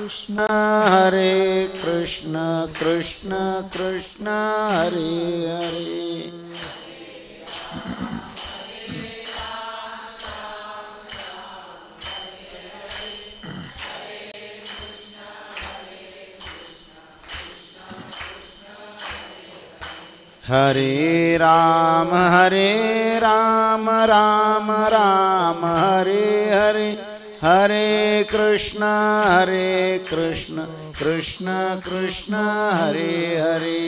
हरे कृष्ण कृष्ण कृष्ण हरे हरे। हरे राम राम राम हरे हरे, हरे कृष्ण कृष्ण कृष्ण हरे हरे।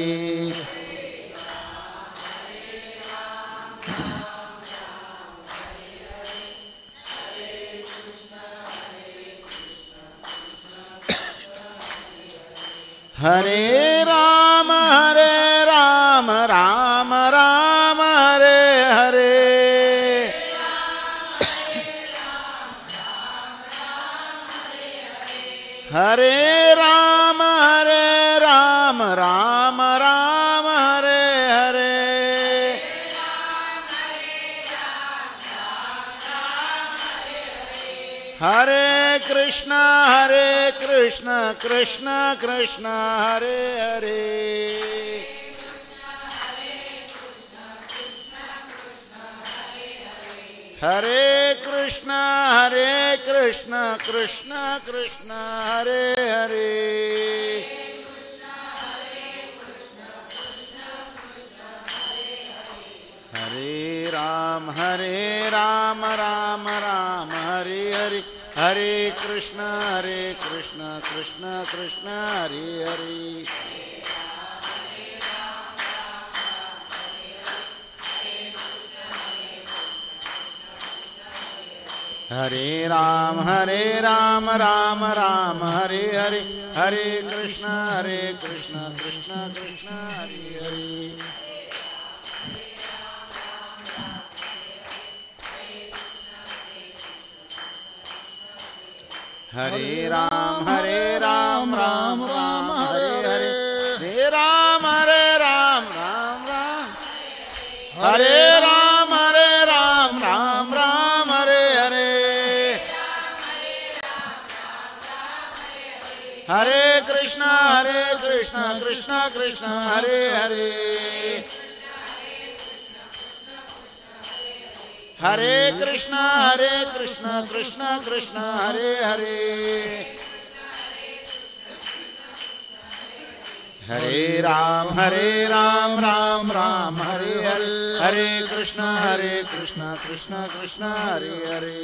हरे राम राम राम हरे हरे, हरे राम राम राम हरे हरे। हरे कृष्ण कृष्ण कृष्ण हरे हरे, हरे कृष्ण कृष्ण कृष्ण हरे हरे। हरे राम राम राम हरे हरे, हरे कृष्ण कृष्ण कृष्ण हरे हरे। हरे राम राम राम हरे हरे, हरे कृष्ण कृष्ण कृष्ण हरे हरे। हरे राम राम राम हरे हरे, हरे राम राम राम, हरे राम राम राम हरे हरे। हरे कृष्ण कृष्ण कृष्ण हरे हरे, हरे कृष्ण कृष्ण कृष्ण हरे हरे। हरे राम राम राम हरे हरे, हरे कृष्ण कृष्ण कृष्ण हरे हरे।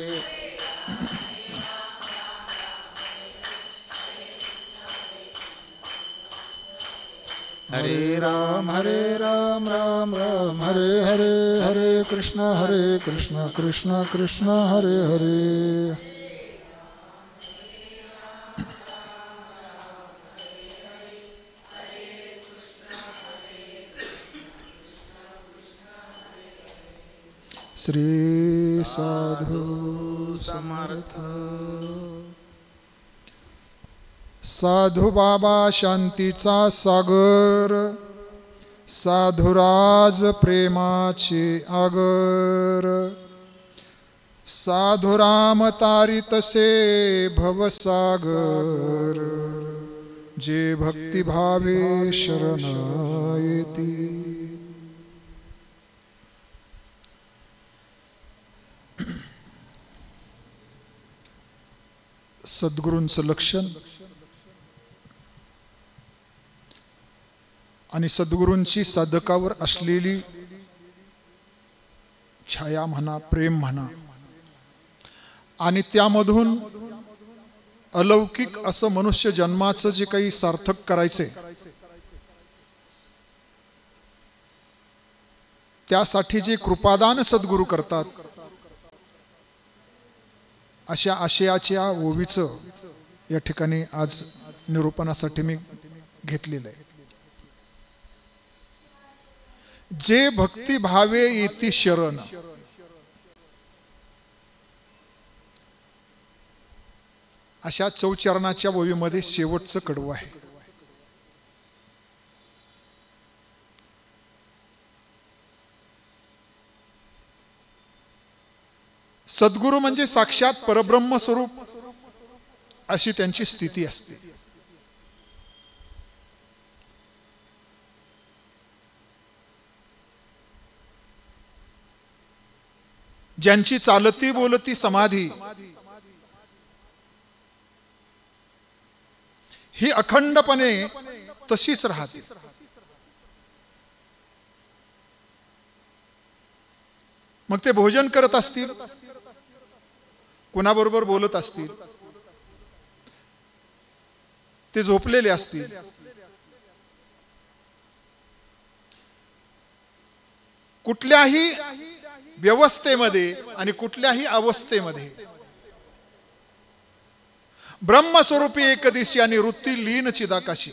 हरे राम राम राम हरे हरे, हरे कृष्ण कृष्ण कृष्ण हरे हरे। श्री साधु समर्थ। साधु बाबा शांतीचा सागर, साधुराज प्रेमाचे आगर, साधुराम तारितसे भवसागर, जे भक्तिभावे शरण येती। सद्गुरूंचं लक्षण आणि सद्गुरूंची साधकावर असलेली छाया म्हणा, प्रेम म्हणा, आणि त्यामधून अलौकिक असं मनुष्य जन्माचं जे काही सार्थक करायचे, त्यासाठी जे कृपादान सद्गुरू करतात, अशा आशयाच्या ओवीचं या ठिकाणी आज निरूपणासाठी मी घेतलेलं आहे। जे भक्ती भावे येती शरण, अशा चौचरणाच्या ओवीमध्ये शेवटचं कडवं आहे। सद्गुरू म्हणजे साक्षात परब्रह्म स्वरूप अशी त्यांची स्थिती असते. ज्यांची चालती बोलती समाधी ही अखंडपणे तशीच राहते. मग ते भोजन करत असतील, कुणाबरोबर बोलत असतील, ते झोपलेले असतील, कुठल्याही व्यवस्थेमध्ये आणि कुठल्याही अवस्थेमध्ये ब्रह्मस्वरूपी एकदिशी आणि वृत्ती लीन चिदाकाशी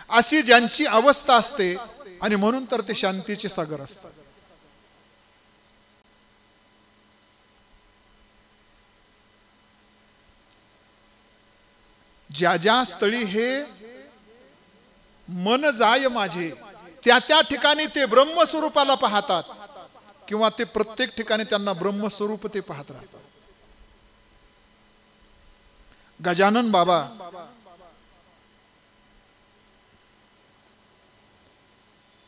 अशी ज्यांची अवस्था असते, आणि म्हणून तर ते शांतीचे सागर असतात. ज्या ज्या स्थळी हे मन जाय माझे, त्या त्या ठिकाणी ते ब्रह्मस्वरूपाला पाहतात, किंवा ते प्रत्येक ठिकाणी त्यांना ब्रह्मस्वरूप ते पाहत राहतात. गजानन बाबा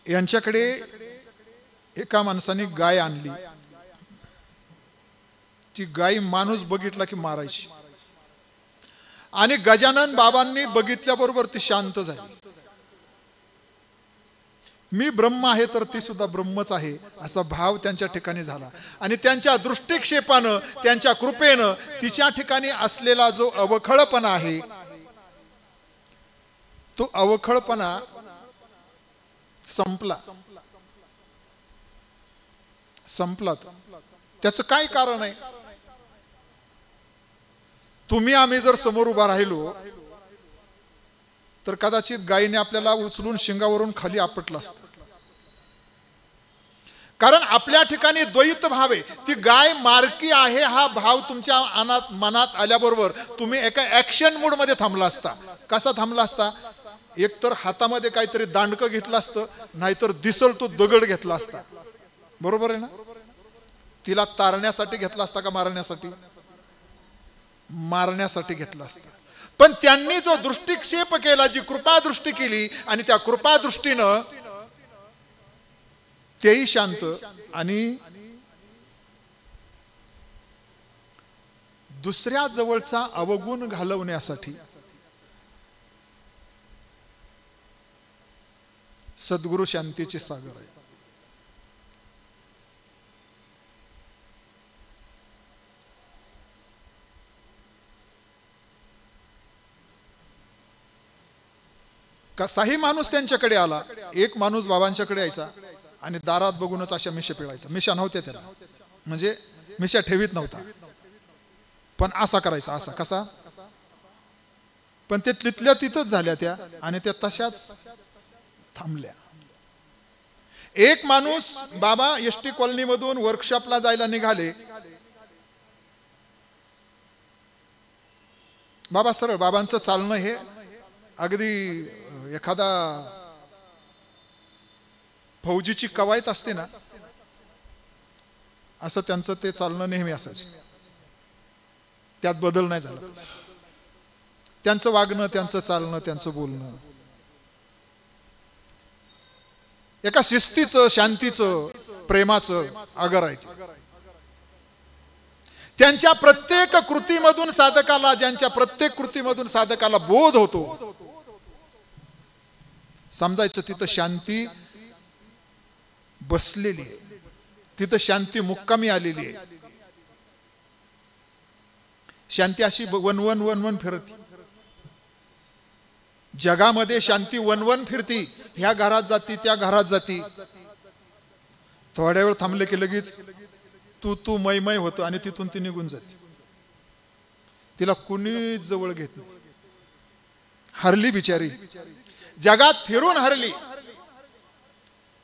यांच्याकडे एका माणसाने गाय आणली. ती गाय माणूस बघितला की मारायची, आणि गजानन बाबांनी बघितल्याबरोबर ती शांत झाली. मी ब्रह्म आहे तर ती सुद्धा ब्रह्मच आहे असा भाव त्यांच्या ठिकाणी झाला. आणि त्यांच्या दृष्टिक्षेपानं, त्यांच्या कृपेनं तिच्या ठिकाणी असलेला जो अवखळपणा आहे, तो अवखळपणा संपला. त्याचं काय कारण आहे? तुम्ही आम्ही जर समोर उभा राहिलो तर कदाचित गायीने आपल्याला उचलून शिंगावरून खाली आपटलं असतं. कारण आपल्या ठिकाणी द्वैत भाव आहे. ती गाय मारकी आहे हा भाव तुमच्या मनात आल्याबरोबर तुम्ही एका ऍक्शन मूड मध्ये थांबला असता. कसा थांबला असता? एकतर हातामध्ये काहीतरी दांडकं घेतलं असतं, नाहीतर दिसल तो दगड घेतला असता. बरोबर आहे ना? तिला तारण्यासाठी घेतला असता का मारण्यासाठी? मारण्यासाठी घेतला असता. पण त्यांनी जो दृष्टिक्षेप केला, जी कृपादृष्टी केली, आणि त्या कृपादृष्टीनं तेही शांत आणि दुसऱ्या जवळचा अवगुण घालवण्यासाठी सद्गुरु शांतीचे सागर आहे. कसाही माणूस त्यांच्याकडे आला, एक माणूस बाबांच्याकडे यायचा आणि दारात बघूनच अशा मिशा पिळायचा. मिशा नव्हत्या त्याला, म्हणजे मिशा ठेवीत नव्हता, पण असा करायचा. असा कसा? पण ते तिथल्या तिथंच झाल्या त्या, आणि त्या तशाच थांबल्या. एक माणूस, बाबा एसटी कॉलनी मधून वर्कशॉपला जायला निघाले. बाबा सरळ, बाबांचं चालणं हे अगदी एखादा फौजीची कवायत असते ना, असं त्यांचं ते चालणं नेहमी असायचं. त्यात बदल नाही झाला. त्यांचं वागणं, त्यांचं चालणं, त्यांचं बोलणं एका शिस्तीचं, शांतीचं, प्रेमाचं आगर आहे. त्यांच्या प्रत्येक कृतीमधून साधकाला, ज्यांच्या प्रत्येक कृतीमधून साधकाला बोध होतो, समजायचं तिथं शांती बसलेली आहे, तिथं शांती मुक्कामी आलेली आहे. शांती अशी वनवन वनवन फिरती जगामध्ये. शांती वनवन फिरती, ह्या घरात जाती, त्या घरात जाती. थोड्या वेळ थांबले की लगेच तू तू मै मै होतं, आणि तिथून ती निघून जाते. तिला कुणीच जवळ घेत नाही. हरली बिचारी, जगात फिरून हरली.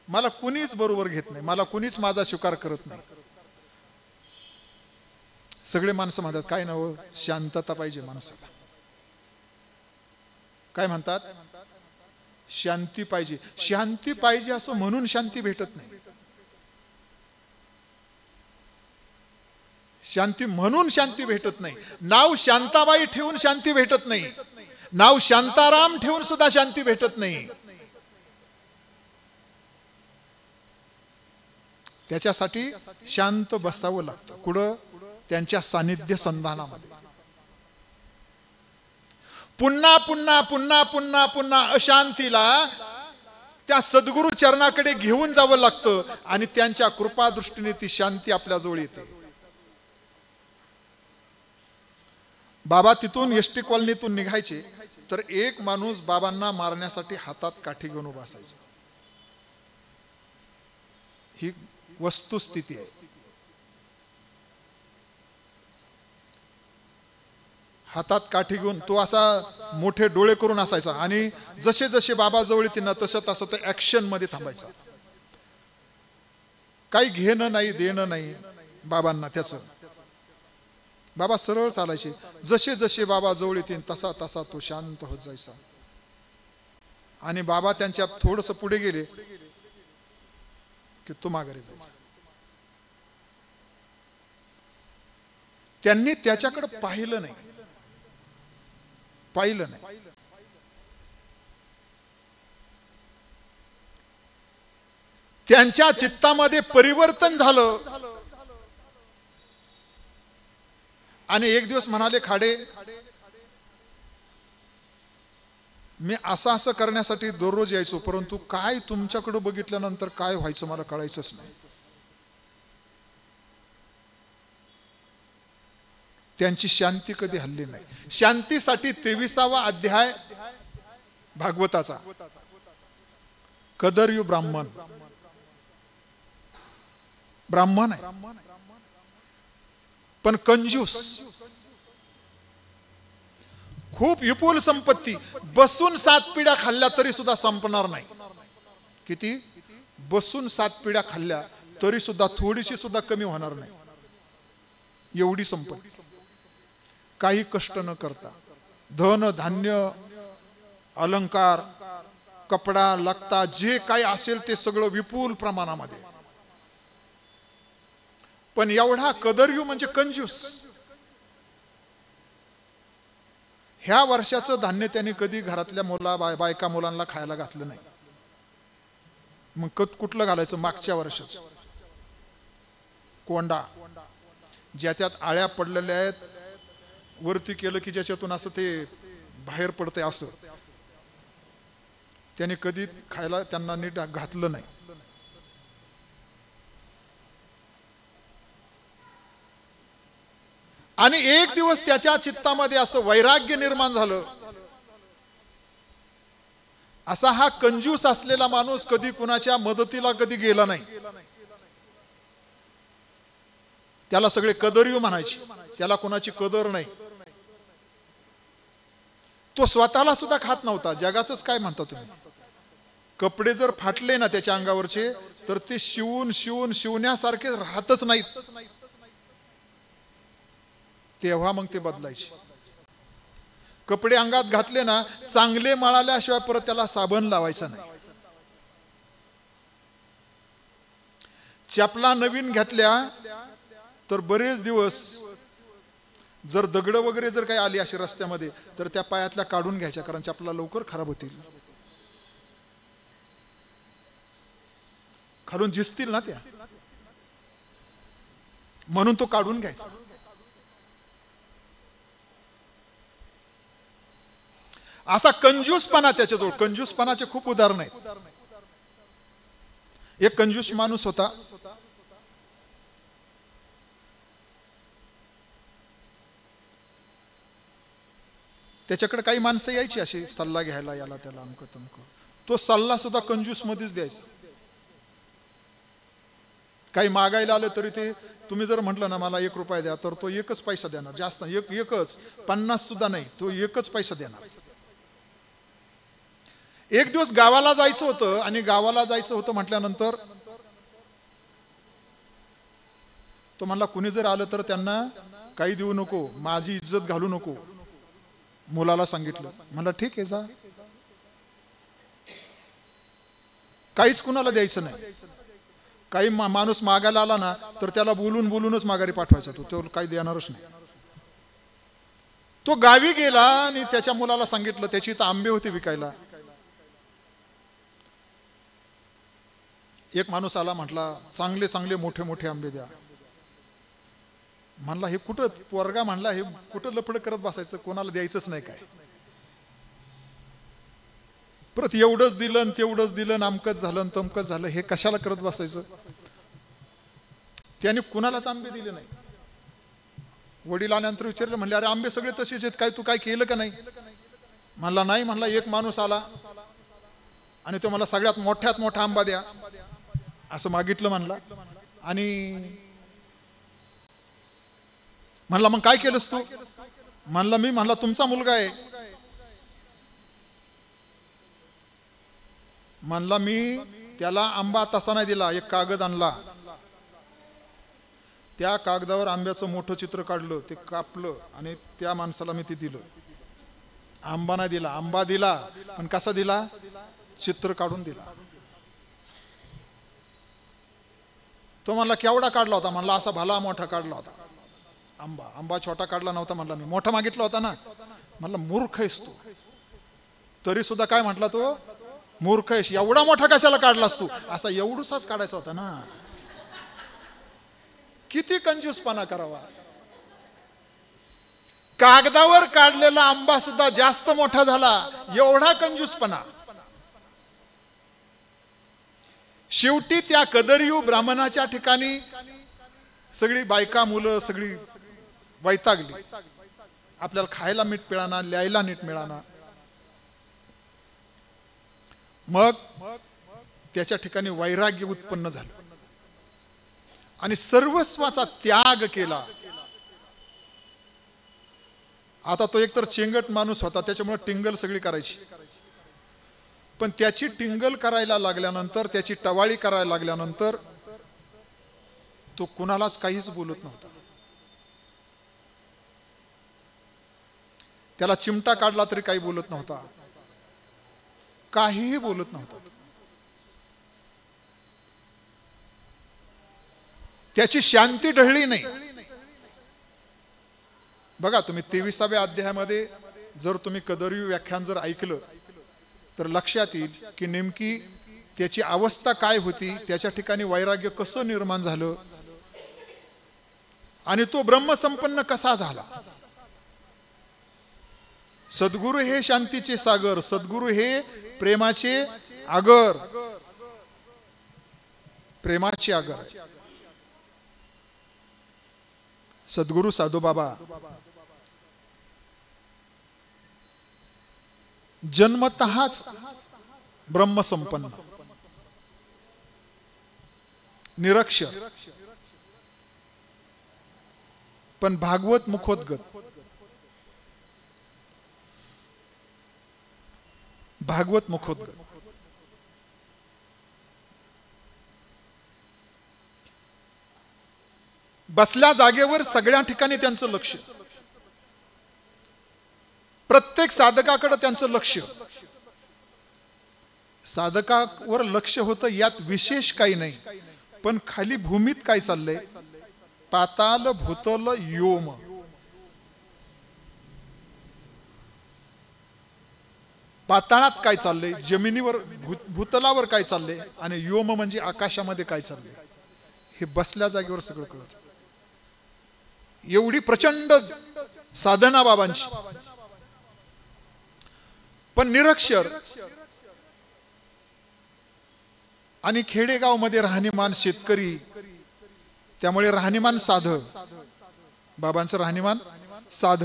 मला कुणीच बरोबर घेत नाही, मला कुणीच माझा स्वीकार करत नाही. सगळे माणसं म्हणतात काय ना, शांतता पाहिजे माणसाला. काय म्हणतात? शांती पाहिजे. शांती पाहिजे असं म्हणून शांती भेटत नाही. शांती म्हणून शांती भेटत नाही. नाव शांताबाई ठेवून शांती भेटत नाही. नाव शांताराम ठेवून सुद्धा शांती भेटत नाही. त्याच्यासाठी शांत बसावं लागतं. कुठं? त्यांच्या सानिध्य संधानामध्ये. पुन्हा पुन्हा पुन्हा पुन्हा पुन्हा अशांतीला त्या सद्गुरु चरणाकडे घेऊन जावं लागतं आणि त्यांच्या कृपा दृष्टीने ती शांती आपल्या जवळ येते. बाबा तिथून एसटी कॉलनीतून निघायचे तर एक माणूस बाबांना मारण्यासाठी हातात काठी घेऊन उभा असायचा. ही वस्तुस्थिती आहे. हातात काठी घेऊन तो असा मोठे डोळे करून असायचा आणि जसे जसे बाबा जवळ येतील ना तसं तसं तो ऍक्शन मध्ये थांबायचा. काही घेणं नाही देणं नाही बाबांना त्याचं. बाबा सरळ चालायचे. जसे जसे बाबा जवळ येतील तसा तसा तो शांत होत जायचा. आणि बाबा त्यांच्या थोडस पुढे गेले की तो माघारी जायचा. त्यांनी त्याच्याकडे पाहिलं नाही. त्यांच्या चित्तामध्ये परिवर्तन झालं आणि एक दिवस म्हणाले, खाडे मी असं करण्यासाठी दररोज यायचो, परंतु काय तुमच्याकडे बघितल्यानंतर काय व्हायचं मला कळायचंच नाही. त्यांची शांती कधी हल्ली नाही. शांतीसाठी 23वा अध्याय भागवताचा. कदर्यू ब्राह्मण आहे पण कंजूस. खूप विपुल संपत्ती. बसून 7 पिढ्या खाल्ल्या तरी सुद्धा संपणार नाही. किती? बसून 7 पिढ्या खाल्ल्या तरी सुद्धा थोडीशी सुद्धा कमी होणार नाही. एवढी संपत्ती. काही कष्ट न करता धन धान्य अलंकार कपडा लगता जे काही असेल ते सगळं विपुल प्रमाणामध्ये. पण एवढा कदर्यू म्हणजे कंजूस. ह्या वर्षाचं धान्य त्यांनी कधी घरातल्या बायका मुलांना खायला घातलं नाही. मग कुठलं घालायचं? मागच्या वर्षाचं कोंडा ज्या त्यात आळ्या पडलेल्या आहेत, वरती केलं की ज्याच्यातून असं ते बाहेर पडतंय, असं त्याने कधी खायला त्यांना नीट घातलं नाही. आणि एक दिवस त्याच्या चित्तामध्ये असं वैराग्य निर्माण झालं. असा हा कंजूस असलेला माणूस कधी कुणाच्या मदतीला कधी गेला नाही. त्याला सगळे कदर्यू म्हणायचे. त्याला कुणाची कदर नाही. तो स्वतःला सुद्धा खात नव्हता. जगाचंच काय म्हणता तुम्ही? कपडे जर फाटले ना त्याच्या अंगावरचे तर ते शिवण्यासारखे राहतच नाहीत. तेव्हा मग ते बदलायचे. कपडे अंगात घातले ना चांगले मळाल्याशिवाय परत त्याला साबण लावायचा नाही. चपला नवीन घेतल्या तर बरेच दिवस जर दगड वगैरे जर काही आली अशी रस्त्यामध्ये तर त्या पायातल्या काढून घ्यायच्या, कारण चपला लवकर खराब होतील. खालून झिजतील ना त्या, म्हणून तो काढून घ्यायचा. असा कंजूसपणा त्याच्याजवळ. कंजूसपणाचे खूप उदाहरण आहेत. एक कंजूस माणूस होता. त्याच्याकडे काही माणसं यायची अशी सल्ला घ्यायला, याला त्याला अमक तमक. तो सल्ला सुद्धा कंजूस मध्येच द्यायचा. काही मागायला आलं तरी ते तुम्ही जर म्हटलं ना मला 1 रुपया द्या तर तो 1च पैसा देणार. जास्त एकच 50 सुद्धा नाही, तो 1च पैसा देणार. एक दिवस गावाला जायचं होतं आणि गावाला जायचं होतं म्हटल्यानंतर तो म्हणला कुणी जर आलं तर त्यांना काही देऊ नको, माझी इज्जत घालू नको. मुलाला सांगितलं. म्हणला ठीक आहे जा, काहीच कुणाला द्यायचं नाही. काही माणूस मागायला आला ना तर त्याला बोलूनच माघारी पाठवायचा, तो काही देणारच नाही. तो गावी गेला आणि त्याच्या मुलाला सांगितलं, त्याची तर आंबे होते विकायला. एक माणूस आला, म्हटला चांगले चांगले मोठे मोठे आंबे द्या. म्हणला हे कुठं पोरगा, म्हणला हे कुठं लफड करत बसायचं, कोणाला द्यायचंच नाही काय. परत एवढंच दिलं तेवढंच दिलं, अमकच झालं तमकच झालं, हे कशाला करत बसायचं. त्याने कुणालाच आंबे दिले नाही. वडील आल्यानंतर विचारलं, म्हणले अरे आंबे सगळे तसेच आहेत, काय तू काय केलं का नाही. म्हणला नाही. म्हणला एक माणूस आला आणि तो मला सगळ्यात मोठ्यात मोठा आंबा द्या असं मागितलं. म्हणला आणि म्हणला मग काय केलंस तू. म्हणला मी, म्हणला तुमचा मुलगा आहे. म्हणला मी त्याला आंबा तसा नाही दिला, एक कागद आणला, त्या कागदावर आंब्याचं मोठं चित्र काढलं, ते कापलं आणि त्या माणसाला मी ते दिलं. आंबा नाही दिला, आंबा दिला पण कसा दिला, चित्र काढून दिला. तो म्हणला केवढा काढला होता. म्हणला असा भला मोठा काढला होता आंबा. आंबा छोटा काढला नव्हता. म्हणला मी मोठा मागितला होता ना. म्हणला मूर्ख आहेस तू. तरी सुद्धा काय म्हटला तो, मूर्ख आहेस, एवढा मोठा कशाला काढलास तू. असा एवढूसाच काढायचा होता ना. किती कंजूसपणा करावा. कागदावर काढलेला आंबा सुद्धा जास्त मोठा झाला, एवढा कंजूसपणा. शेवटी त्या कदरीयू ब्राह्मणाच्या ठिकाणी सगळी बायका मुलं सगळी वैतागली. आपल्याला खायला मीठ मिळाना, लिहायला नीट मिळाना. मग त्याच्या ठिकाणी वैराग्य उत्पन्न झालं आणि सर्वस्वाचा त्याग केला. आता तो एकतर चेंगट माणूस होता, त्याच्यामुळे टिंगल सगळी करायची. पण त्याची टिंगल करायला लागल्यानंतर, त्याची टवाळी करायला लागल्यानंतर तो कुणालाच काहीच बोलत नव्हता. त्याला चिमटा काढला तरी काही बोलत नव्हता, काहीही बोलत नव्हता. त्याची शांती ढळली नाही. बघा तुम्ही 23व्या अध्यायामध्ये जर तुम्ही कदरीयू व्याख्यान जर ऐकलं तर लक्षात येईल की नेमकी त्याची अवस्था काय होती, त्याच्या ठिकाणी वैराग्य कसं निर्माण झालं आणि तो ब्रह्मसंपन्न कसा झाला. सद्गुरु हे शांतीचे सागर, सद्गुरु हे प्रेमाचे आगर, प्रेमाचे आगर. सद्गुरु साधूबाबा जन्मतःच ब्रह्मसंपन्न, निरक्षर, पण भागवत मुखोद्गत. भागवत मुखोद्गत. बसल्या जागेवर सगळ्या ठिकाणी त्यांचं लक्ष, प्रत्येक साधकाकडे त्यांचं लक्ष. साधकावर लक्ष होतं, यात विशेष काही नाही. पण खाली भूमीत काय चाललंय, पाताल भूतल योम. पाताळात काय चाललंय, जमिनीवर भूतलावर काय चाललंय आणि योम म्हणजे आकाशामध्ये काय चाललंय, हे बसल्या जागेवर सगळं कळत. एवढी प्रचंड साधना बाबांची. पण निरक्षर आणि खेडेगाव मध्ये राहणीमान शेतकरी, त्यामुळे राहणीमान साध, बाबांचं राहणीमान साध.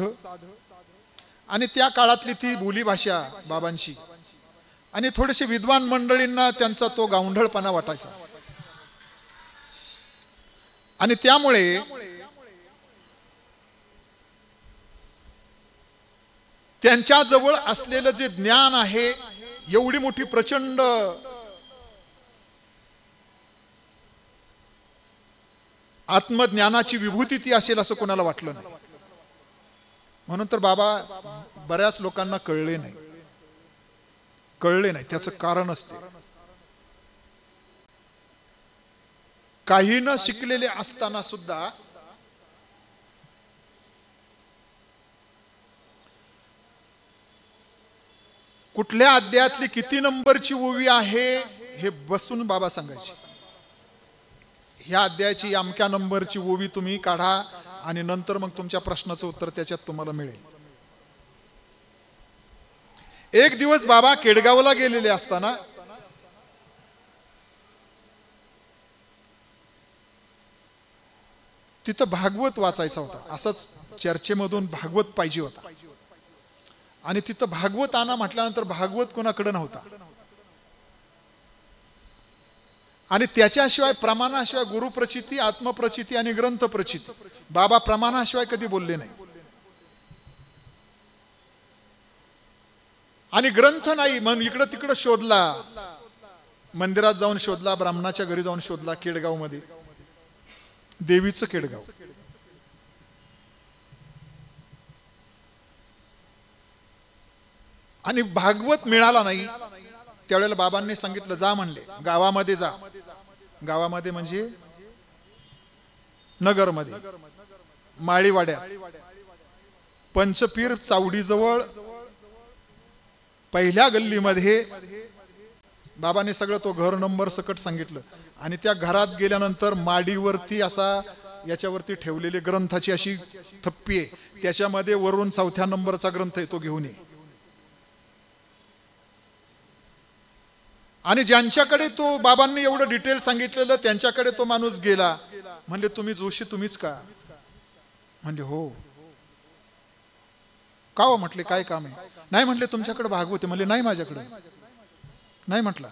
आणि त्या काळातली ती बोलीभाषा बाबांची, आणि थोडेसे विद्वान मंडळींना त्यांचा तो गावंढळपणा वाटायचा. आणि त्यामुळे त्यांच्या जवळ असलेलं जे ज्ञान आहे, एवढी मोठी प्रचंड आत्मज्ञानाची विभूती ती असेल असं कोणाला वाटलं नाही. म्हणून तर बाबा बऱ्याच लोकांना कळले नाही. त्याचं कारण असते. काही न शिकलेले असताना सुद्धा कुठल्या अध्यायातली किती नंबरची ओवी आहे हे बसून बाबा सांगायचे. ह्या अध्यायाची अमक्या नंबरची ओवी तुम्ही काढा आणि नंतर मग तुमच्या प्रश्नाचं उत्तर त्याच्यात तुम्हाला मिळेल. एक दिवस बाबा केडगावला गेलेले असताना तिथं भागवत वाचायचा होता. असंच चर्चेमधून भागवत पाहिजे होता आणि तिथं भागवत आणा म्हटल्यानंतर भागवत कोणाकडे नव्हता आणि त्याच्याशिवाय प्रमाणाशिवाय गुरुप्रचिती, आत्मप्रचिती आणि ग्रंथ प्रचिती. बाबा प्रमाणाशिवाय कधी बोलले नाही आणि ग्रंथ नाही म्हणून इकडं तिकडं शोधला. मंदिरात जाऊन शोधला, ब्राह्मणाच्या घरी जाऊन शोधला, केडगाव मध्ये, देवीचं केडगाव. आणि भागवत मिळाला नाही. त्यावेळेला बाबांनी सांगितलं जा म्हणले, गावामध्ये जा. गावामध्ये म्हणजे नगरमध्ये, माळीवाड्यात, पंचपीर चावडीजवळ पहिल्या गल्लीमध्ये बाबांनी सगळं तो घर नंबर सकट सांगितलं. आणि त्या घरात गेल्यानंतर माडीवरती असा याच्यावरती ठेवलेली ग्रंथाची अशी थप्पी आहे, त्याच्यामध्ये वरून 4थ्या नंबरचा ग्रंथ आहे, तो घेऊन ये. आणि ज्यांच्याकडे तो बाबांनी एवढं डिटेल सांगितलेलं त्यांच्याकडे तो माणूस गेला. म्हणजे तुम्ही जोशी तुम्हीच का? म्हणजे हो. का हो म्हटले, काय काम आहे? नाही म्हटले तुमच्याकडे भागवत आहे. म्हणले नाही माझ्याकडे नाही. म्हटलं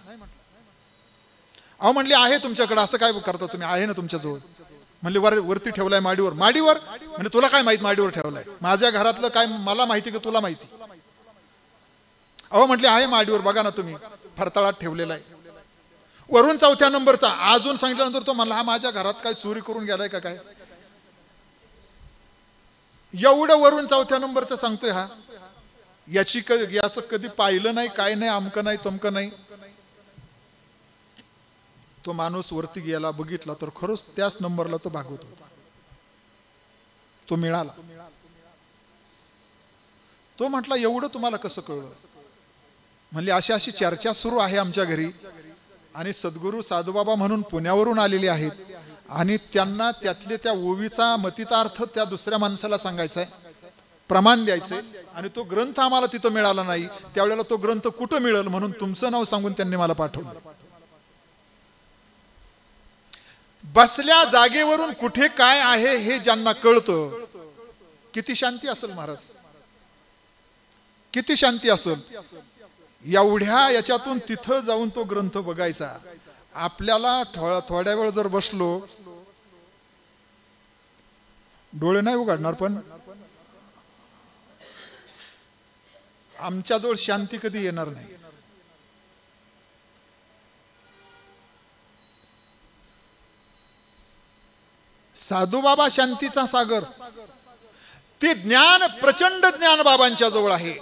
अहो म्हणले आहे तुमच्याकडे, असं काय करता तुम्ही? आहे ना तुमच्याजवळ. म्हणले वरती ठेवलाय माडीवर. माडीवर? म्हणजे तुला काय माहित माडीवर ठेवलाय? माझ्या घरातलं काय मला माहिती का तुला माहिती? अहो म्हटले आहे माडीवर, बघा ना तुम्ही, फरतळात ठेवलेला आहे, वरून 4थ्या नंबरचा. अजून सांगितल्यानंतर तो म्हणला हा माझ्या घरात काय चोरी करून गेलाय का काय? एवढं वरून 4थ्या नंबरचं सांगतोय हा. याचं कधी पाहिलं नाही, काय नाही, अमकं नाही, तमकं नाही. तो माणूस वरती गेला, बघितला तर खरंच त्याच नंबरला तो भागवत होता. तो मिळाला. तो म्हटला एवढं तुम्हाला कसं कळलं? म्हणले अशी अशी चर्चा सुरू आहे आमच्या घरी आणि सद्गुरू साधूबाबा म्हणून पुण्यावरून आलेले आहेत आणि त्यांना त्यातले त्या ओवीचा मतितार्थ त्या दुसऱ्या माणसाला सांगायचा आहे, प्रमाण द्यायचंय आणि तो ग्रंथ आम्हाला तिथं मिळाला नाही. त्यावेळेला तो ग्रंथ कुठं मिळेल म्हणून तुमचं नाव सांगून त्यांनी मला पाठवलं. बसल्या जागेवरून कुठे काय आहे हे ज्यांना कळतं, किती शांती असेल महाराज, किती शांती असेल. एवढ्या याच्यातून तिथं जाऊन तो ग्रंथ बघायचा. आपल्याला थोड्या वेळ जर बसलो, डोळे नाही उघडणार, पण आमच्याजवळ शांती कधी येणार नाही. साधूबाबा शांतीचा सागर. ते ज्ञान, प्रचंड ज्ञान बाबांच्या जवळ आहे.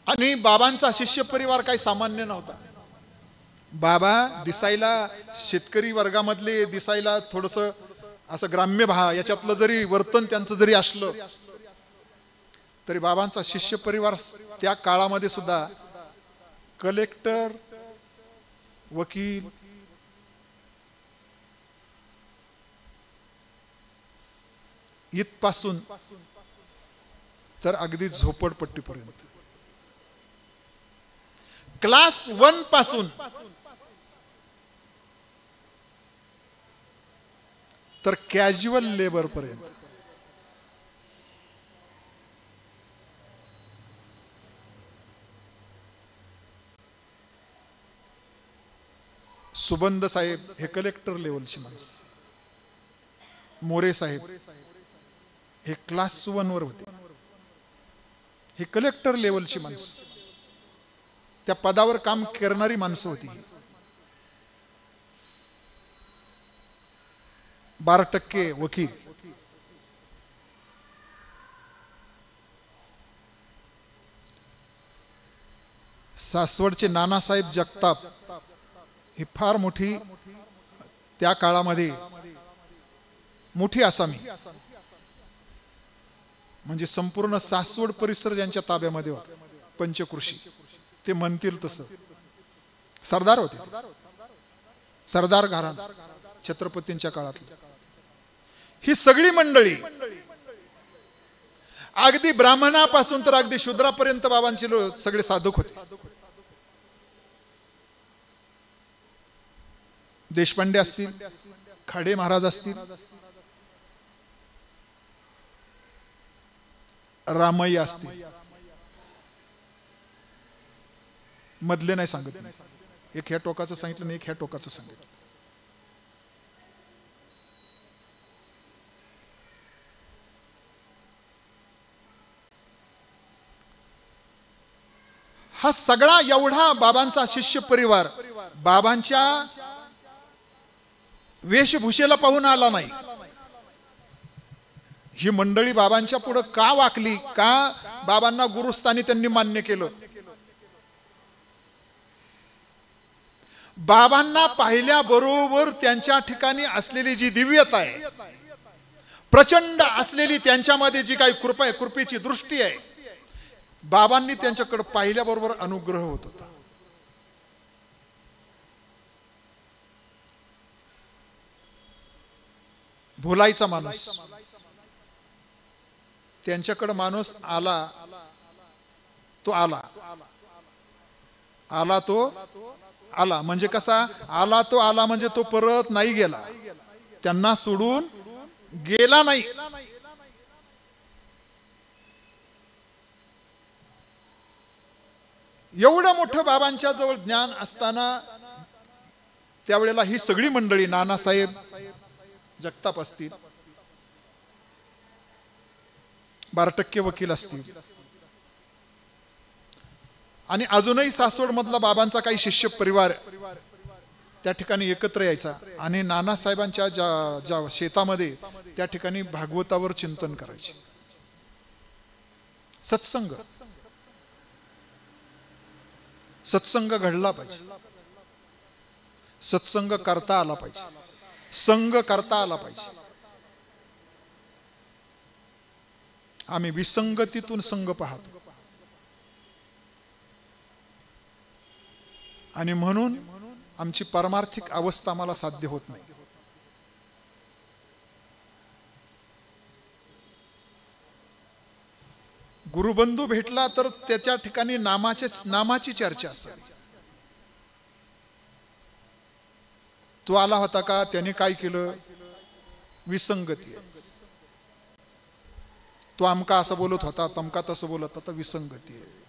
आणि बाबांचा शिष्य परिवार काही सामान्य नव्हता. बाबा दिसायला शेतकरी वर्गामधले, दिसायला थोडस असं ग्राम्य याच्यातलं जरी वर्तन त्यांचं जरी असलं तरी बाबांचा शिष्य परिवार त्या काळामध्ये सुद्धा कलेक्टर, वकील, इथपासून तर अगदी झोपडपट्टीपर्यंत, क्लास 1 पासून तर कॅज्युअल लेबर पर्यंत सुबंध साहेब हे कलेक्टर लेवलची माणसं, मोरे साहेब हे क्लास 1 वर होते, हे कलेक्टर लेवलची माणसं, त्या पदावर काम करणारी माणसं होती. 12% वकील, सासवडचे नानासाहेब जगताप ही फार मोठी त्या काळामध्ये मोठी आसामी म्हणजे संपूर्ण सासवड परिसर ज्यांच्या ताब्यामध्ये होता, पंचकृषी, ते म्हणतील तसं सरदार होते, सरदार घराणं छत्रपतींच्या काळातली ही सगळी मंडळी, अगदी ब्राह्मणापासून तर अगदी शूद्रापर्यंत बाबांचे सगळे साधक होते. देशपांडे असतील, खाडे महाराज असतील, रामय्या असतील, मधले नाही सांगत नाही, एक ह्या टोकाचं सांगितलं नाही, एक ह्या टोकाचं सांगितलं. हा सगळा एवढा बाबांचा शिष्य परिवार बाबांच्या वेशभूषेला पाहून आला नाही. ही मंडळी बाबांच्या पुढे का वाकली, का बाबांना गुरुस्थानी त्यांनी मान्य केलं? बाबांना पाहिल्याबरोबर त्यांच्या ठिकाणी असलेली जी दिव्यता आहे, प्रचंड असलेली त्यांच्यामध्ये जी काही कृपा आहे, कृपेची दृष्टी आहे, बाबांनी त्यांच्याकडे पाहिल्याबरोबर अनुग्रह होत होता. भोलायचा माणूस, त्यांच्याकडे माणूस आला तो आला, आला तो आला म्हणजे कसा आला तो आला म्हणजे तो परत नाही गेला, त्यांना सोडून गेला नाही. एवढं मोठं बाबांच्या जवळ ज्ञान असताना त्यावेळेला ही सगळी मंडळी, नानासाहेब जगताप असतील, 12% वकील असतील, आणि अजूनही सासवड मधला बाबांचा काही शिष्य परिवार त्या ठिकाणी एकत्र यायचा आणि नानासाहेबांच्या ज्या शेतामध्ये त्या ठिकाणी भागवतावर चिंतन करायचे. सत्संग सत्संग घडला पाहिजे, सत्संग करता आला पाहिजे, संग करता आला पाहिजे. आम्ही विसंगतीतून संग पाहतो आणि म्हणून आमची परमार्थिक अवस्था आम्हाला साध्य होत नाही. गुरुबंधू भेटला तर त्याच्या ठिकाणी नामाची चर्चा असावी. तो आला होता का, त्याने काय केलं, विसंगती आहे. तो अमका असं बोलत होता, तमका तसं बोलत होता, विसंगती आहे.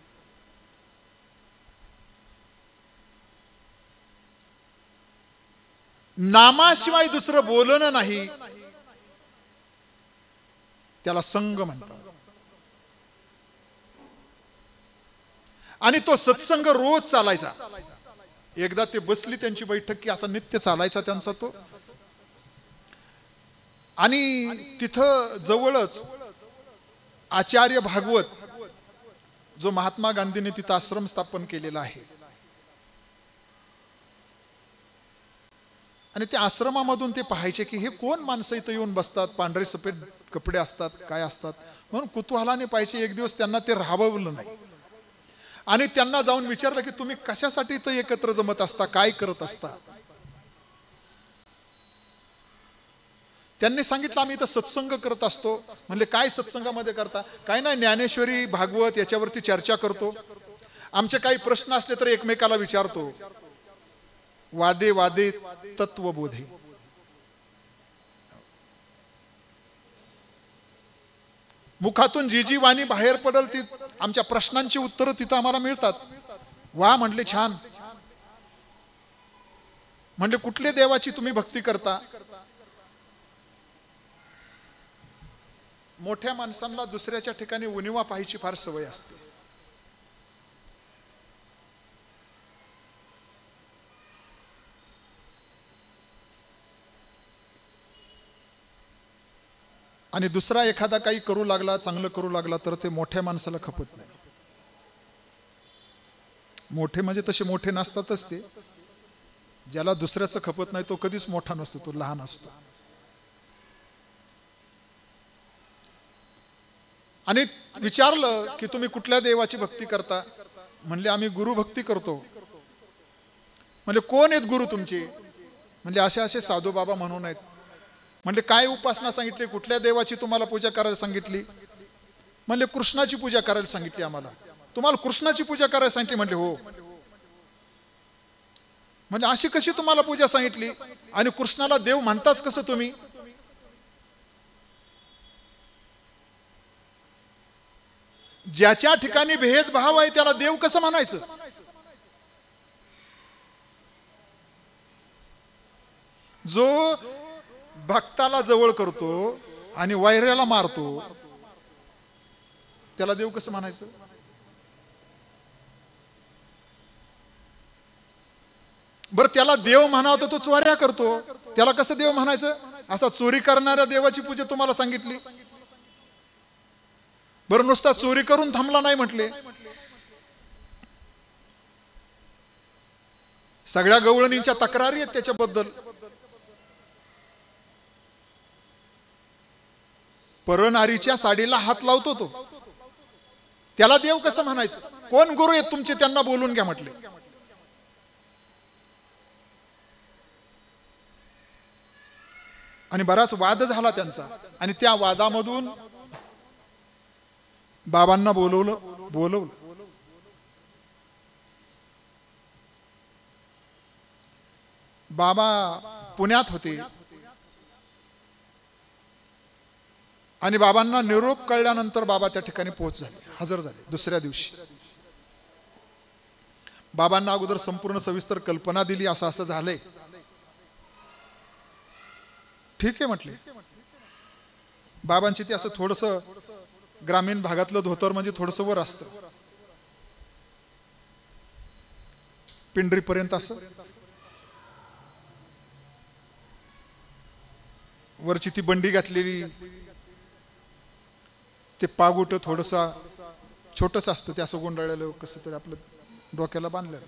नामाशिवाय दुसरं बोलणं नाही, त्याला संग म्हणतात. आणि तो सत्संग रोज चालायचा. एकदा ते बसली त्यांची बैठक की असा नित्य चालायचा त्यांचा तो. आणि तिथं जवळच आचार्य भागवत, जो महात्मा गांधीने तिथं आश्रम स्थापन केलेला आहे, आणि त्या आश्रमामधून ते पाहायचे की हे कोण माणसं इथं येऊन बसतात, पांढरे सफेद कपडे असतात, काय असतात, म्हणून कुतूहलाने पाहिजे. एक दिवस त्यांना ते राबवलं नाही आणि त्यांना जाऊन विचारलं की तुम्ही कशासाठी इथं एकत्र जमत असता, काय करत असता? त्यांनी सांगितलं आम्ही इथं सत्संग करत असतो. म्हणले काय सत्संगामध्ये करता? काय नाही, ज्ञानेश्वरी भागवत याच्यावरती चर्चा करतो. आमचे काही प्रश्न असले तर एकमेकाला विचारतो. वादे वादे तत्वबोधे. मुखातून जी जी वाणी बाहेर पडल ती आमच्या प्रश्नांची उत्तरं तिथं आम्हाला मिळतात. वा म्हणले, छान. म्हणले कुठल्या देवाची तुम्ही भक्ती करता? मोठ्या माणसांना दुसऱ्याच्या ठिकाणी उणिवा पाहायची फार सवय असते. आणि दुसरा एखादा काही करू लागला, चांगलं करू लागला तर ते मोठ्या माणसाला खपत नाही. मोठे म्हणजे तसे मोठे नसतातच ते, ज्याला दुसऱ्याचं खपत नाही तो कधीच मोठा नसतो, तो लहान असतो. आणि विचारलं की तुम्ही कुठल्या देवाची भक्ती करता? म्हणले आम्ही गुरु भक्ती करतो. म्हणजे कोण आहेत गुरु तुमचे? म्हणजे असे असे साधू बाबा म्हणून आहेत. म्हणजे काय उपासना सांगितली? कुठल्या देवाची तुम्हाला पूजा करायला सांगितली? म्हणले कृष्णाची पूजा करायला सांगितली आम्हाला. तुम्हाला कृष्णाची पूजा करायला सांगितली? म्हणले हो. म्हणजे अशी कशी तुम्हाला पूजा सांगितली? आणि कृष्णाला देव म्हणताच कसं तुम्ही? ज्याच्या ठिकाणी भेदभाव आहे त्याला देव कसं म्हणायचं? जो भक्ताला जवळ करतो आणि वैऱ्याला मारतो त्याला देव कसं म्हणायचं? बरं, त्याला देव म्हणावं तर तो चोऱ्या करतो, त्याला कसं देव म्हणायचं? असा चोरी करणाऱ्या देवाची पूजा तुम्हाला सांगितली. बरं, नुसता चोरी करून थांबला नाही म्हटले. सगळ्या गवळणींच्या तक्रारी आहेत त्याच्याबद्दल. परनारीच्या साडीला हात लावतो तो, त्याला देव कसं म्हणायचं? कोण गुरु आहेत तुमचे? त्यांना बोलून घ्या म्हटले. आणि बराच वाद झाला त्यांचा. आणि त्या वादामधून बाबांना बोलवलं. बाबा पुण्यात होते आणि बाबांना निरोप कळल्यानंतर बाबा त्या ठिकाणी हजर झाले. दुसऱ्या दिवशी बाबांना अगोदर संपूर्ण सविस्तर कल्पना दिली, असं असं झालंय. ठीक आहे म्हटले. बाबांची ते असं थोडस ग्रामीण भागातलं धोतर म्हणजे थोडस वर असतं, पिंडरीपर्यंत असं. वरची ती बंडी घातलेली, ते पागुट थोडसा छोटस असतं, ते असं गुंडाळलेलं कसं तरी आपलं डोक्याला बांधलेलं.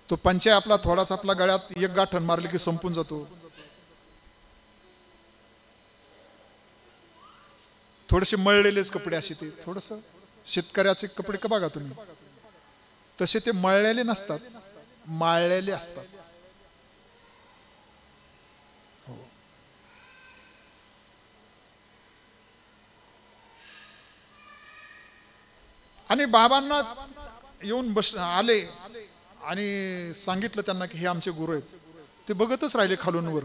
तो पंचा आपला थोडासा आपला गळ्यात एक गाठण मारली की संपून जातो. थोडेसे मळलेलेच कपडे असे, ते थोडस शेतकऱ्याचे कपडे का बघा तुम्ही, तसे ते मळलेले नसतात, माळलेले असतात. हो. आणि बाबांना येऊन आले आणि सांगितलं त्यांना की हे आमचे गुरु आहेत. ते बघतच राहिले खालून वर.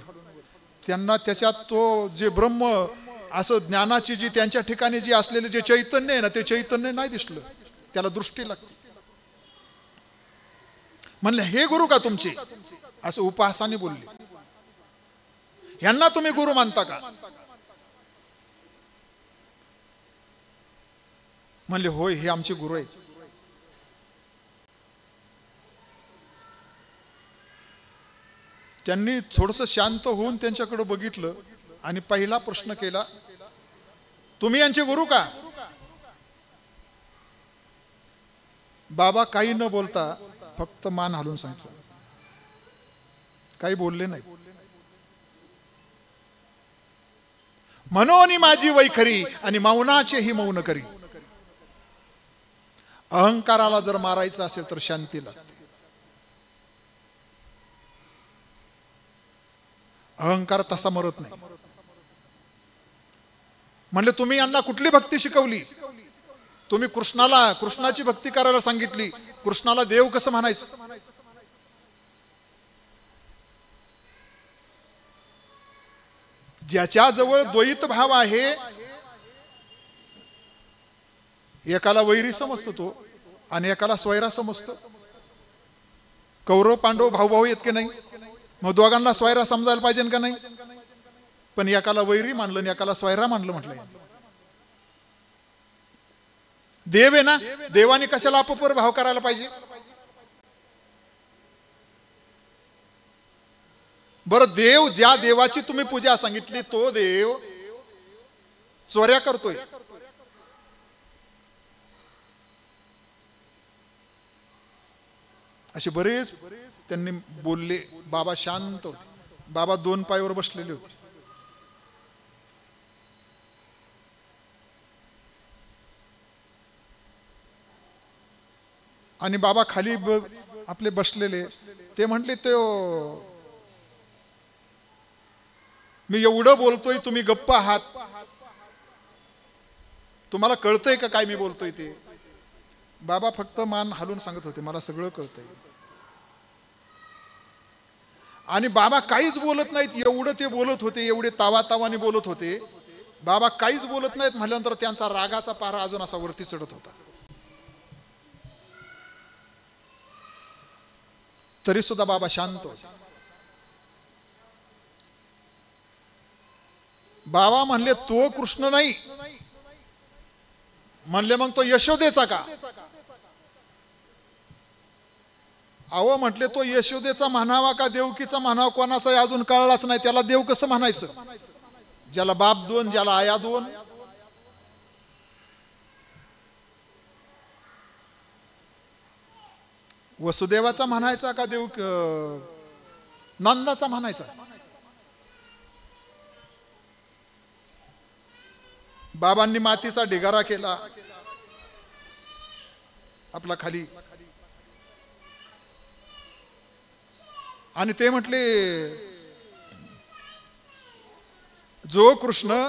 त्यांना त्याच्यात तो जे ब्रह्म असं ज्ञानाची जी त्यांच्या ठिकाणी जी असलेले जे चैतन्य आहे ना, ते चैतन्य नाही दिसलं. त्याला दृष्टी लागते. म्हणले हे गुरु का तुमचे? असं उपहासाने बोलले. ह्यांना तुम्ही गुरु मानता का? म्हणले होय, हे आमचे गुरु आहेत. त्यांनी थोडस शांत होऊन त्यांच्याकडे बघितलं आणि पहिला प्रश्न केला, तुम्ही यांचे गुरु का? बाबा काही न बोलता फक्त मान हलवून सांगितलं, काही बोलले नाहीत. मनोनी माझी वैखरी आणि मौनाचे ही मौन करी. अहंकाराला जर मारायचं असेल तर शांती लागते. अहंकार तसा मरत नाही. म्हणले तुम्ही यांना कुठली भक्ती शिकवली? तुम्ही कृष्णाची भक्ती करायला सांगितली. कृष्णाला देव कसं म्हणायचं? ज्याच्या जवळ द्वैत भाव आहे, एकाला वैरी समजतो तो आणि एकाला स्वैरा समजतो. कौरव पांडव भाऊ आहेत की नाही? मग दोघांना स्वैरा समजायला पाहिजे का नाही? पण एकाला वैरी मानलं आणि एकाला स्वैरा मानलं. म्हटलं देव आहे ना, देवाने कशाला अपपर भाव करायला पाहिजे? बरं, देव ज्या देवाची तुम्ही पूजा सांगितली तो देव चोऱ्या करतोय. असे बरेच त्यांनी बोलले. बाबा शांत होते. बाबा 2 पायावर बसलेले होते. आणि बाबा खाली आपले बसलेले. ते म्हटले, ते मी एवढं बोलतोय, तुम्ही गप्प आहात, तुम्हाला कळतंय का काय मी बोलतोय ते? बाबा फक्त मान हलवून सांगत होते, मला सगळं कळतंय. आणि बाबा काहीच बोलत नाहीत. एवढं ते बोलत होते, एवढे तावातावाने बोलत होते. बाबा काहीच बोलत नाहीत म्हटल्यानंतर त्यांचा रागाचा पारा अजून असा वरती चढत होता. तरी सुद्धा बाबा शांत होते. बाबा म्हणले, तो कृष्ण नाही. म्हणले, मग तो यशोदेचा का? अहो म्हटले, तो यशोदेचा म्हणावा का देवकीचा म्हणावा, कोणाचा अजून कळलाच नाही. त्याला देव कसं म्हणायचं? ज्याला बाप 2, ज्याला आया 2. वसुदेवाचा म्हणायचा का देव नंदाचा म्हणायचा? बाबांनी मातीचा ढिगारा केला आपला खाली. आणि ते म्हटले, जो कृष्ण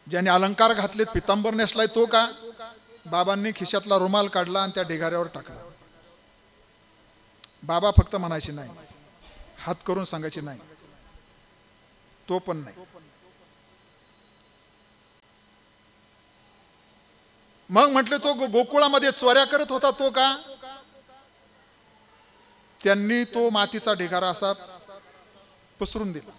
ज्याने अलंकार घातलेत, पितांबर नेसलाय, तो का? बाबांनी खिशातला रुमाल काढला आणि त्या ढिगाऱ्यावर टाकला. बाबा फक्त म्हणायचे नाही, हात करून सांगायचे नाही, तो पण नाही. मग म्हटले, तो गोकुळामध्ये चोऱ्या करत होता, तो का? त्यांनी तो मातीचा ढिगारा असा पसरून दिला.